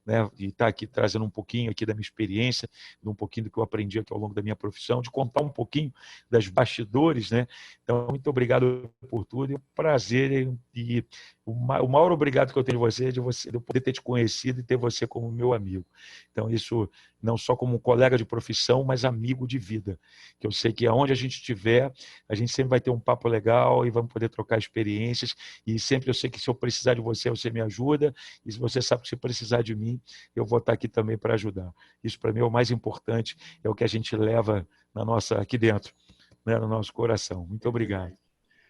né, e estar aqui trazendo um pouquinho aqui da minha experiência, de um pouquinho do que eu aprendi aqui ao longo da minha profissão, de contar um pouquinho das bastidores, né? Então, muito obrigado por tudo, e um prazer, e o maior obrigado que eu tenho de você é de eu poder ter te conhecido e ter você como meu amigo. Então, isso não só como um colega de profissão, mas amigo de vida, que eu sei que aonde a gente estiver, a gente sempre vai ter um papo legal e vamos poder trocar experiências, e sempre eu sei que se eu precisar de você, você me ajuda, e se você sabe que se precisar de mim, eu vou estar aqui também para ajudar. Isso para mim é o mais importante, é o que a gente leva aqui dentro, né, no nosso coração. Muito obrigado.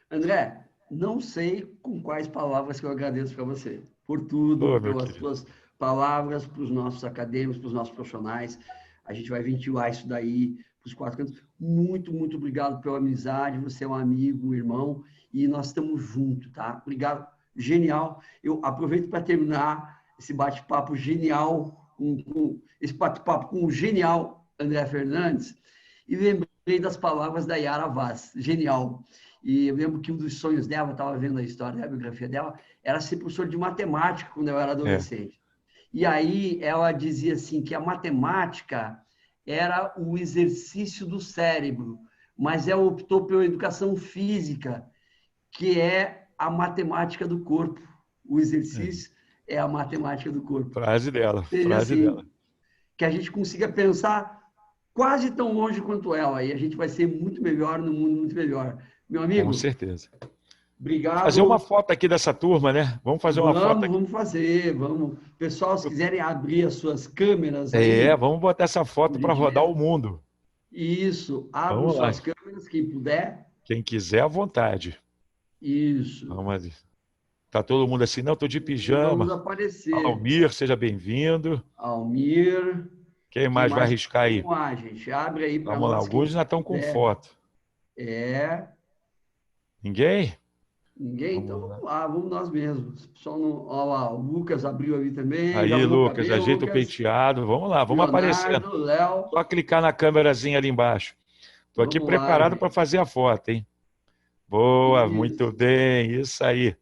André, não sei com quais palavras que eu agradeço para você, por tudo, pelas suas palavras, para os nossos acadêmicos, para os nossos profissionais. A gente vai ventilar isso daí para os quatro cantos. Muito, muito obrigado pela amizade. Você é um amigo, um irmão, e nós estamos juntos, tá? Obrigado, genial. Eu aproveito para terminar esse bate-papo genial, esse bate-papo com o genial André Fernandes, e lembrei das palavras da Yara Vaz, genial. E eu lembro que um dos sonhos dela, estava vendo a história, a biografia dela, era ser professor de matemática quando eu era adolescente. E aí ela dizia assim que a matemática era o exercício do cérebro, mas ela optou pela educação física, que é a matemática do corpo. O exercício é a matemática do corpo. Frase dela, frase assim, dela. Que a gente consiga pensar quase tão longe quanto ela, e a gente vai ser muito melhor no mundo, muito melhor. Meu amigo. Com certeza. Obrigado. Fazer uma foto aqui dessa turma, né? Vamos fazer uma foto aqui. Vamos fazer, vamos. Pessoal, se quiserem abrir as suas câmeras aí. Vamos botar essa foto para rodar o mundo. Isso, abram suas câmeras, quem puder. Quem quiser, à vontade. Isso. Vamos. Tá todo mundo assim, não, estou de pijama. Vamos aparecer. Almir, seja bem-vindo. Almir. Quem mais vai arriscar aí? Vamos lá, gente. Abre aí para nós. Vamos lá, alguns já estão com foto. Ninguém? Ninguém? Então vamos lá, vamos nós mesmos. Só no, olha lá, o Lucas abriu ali também. Aí, Lucas, ajeita o penteado. Vamos lá, vamos aparecer. Léo. Só clicar na câmerazinha ali embaixo. Estou aqui preparado para fazer a foto, hein? Boa, isso. Muito bem, isso aí.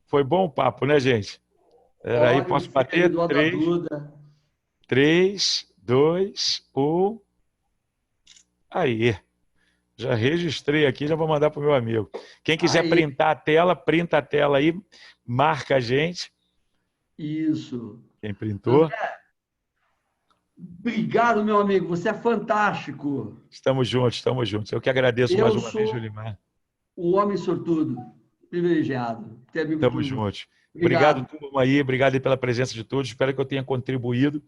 Foi bom o papo, né, gente? Aí, posso bater? 3, 2, 1. Aí. Já registrei aqui, já vou mandar para o meu amigo. Quem quiser printar a tela, printa a tela aí, marca a gente. Isso. Quem printou? André, obrigado, meu amigo. Você é fantástico. Estamos juntos, estamos juntos. Eu que agradeço mais uma vez, Julimar. Um homem sortudo, privilegiado. Estamos juntos. Obrigado, turma aí. Obrigado aí pela presença de todos. Espero que eu tenha contribuído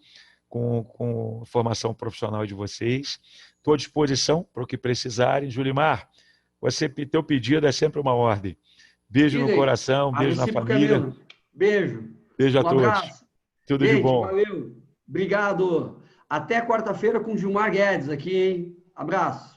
com a formação profissional de vocês. Estou à disposição para o que precisarem. Julimar, teu pedido é sempre uma ordem. Beijo no coração, beijo na família. Beijo. Beijo a todos. Abraço. Tudo de bom. Valeu. Obrigado. Até quarta-feira com o Gilmar Guedes aqui, hein? Abraço.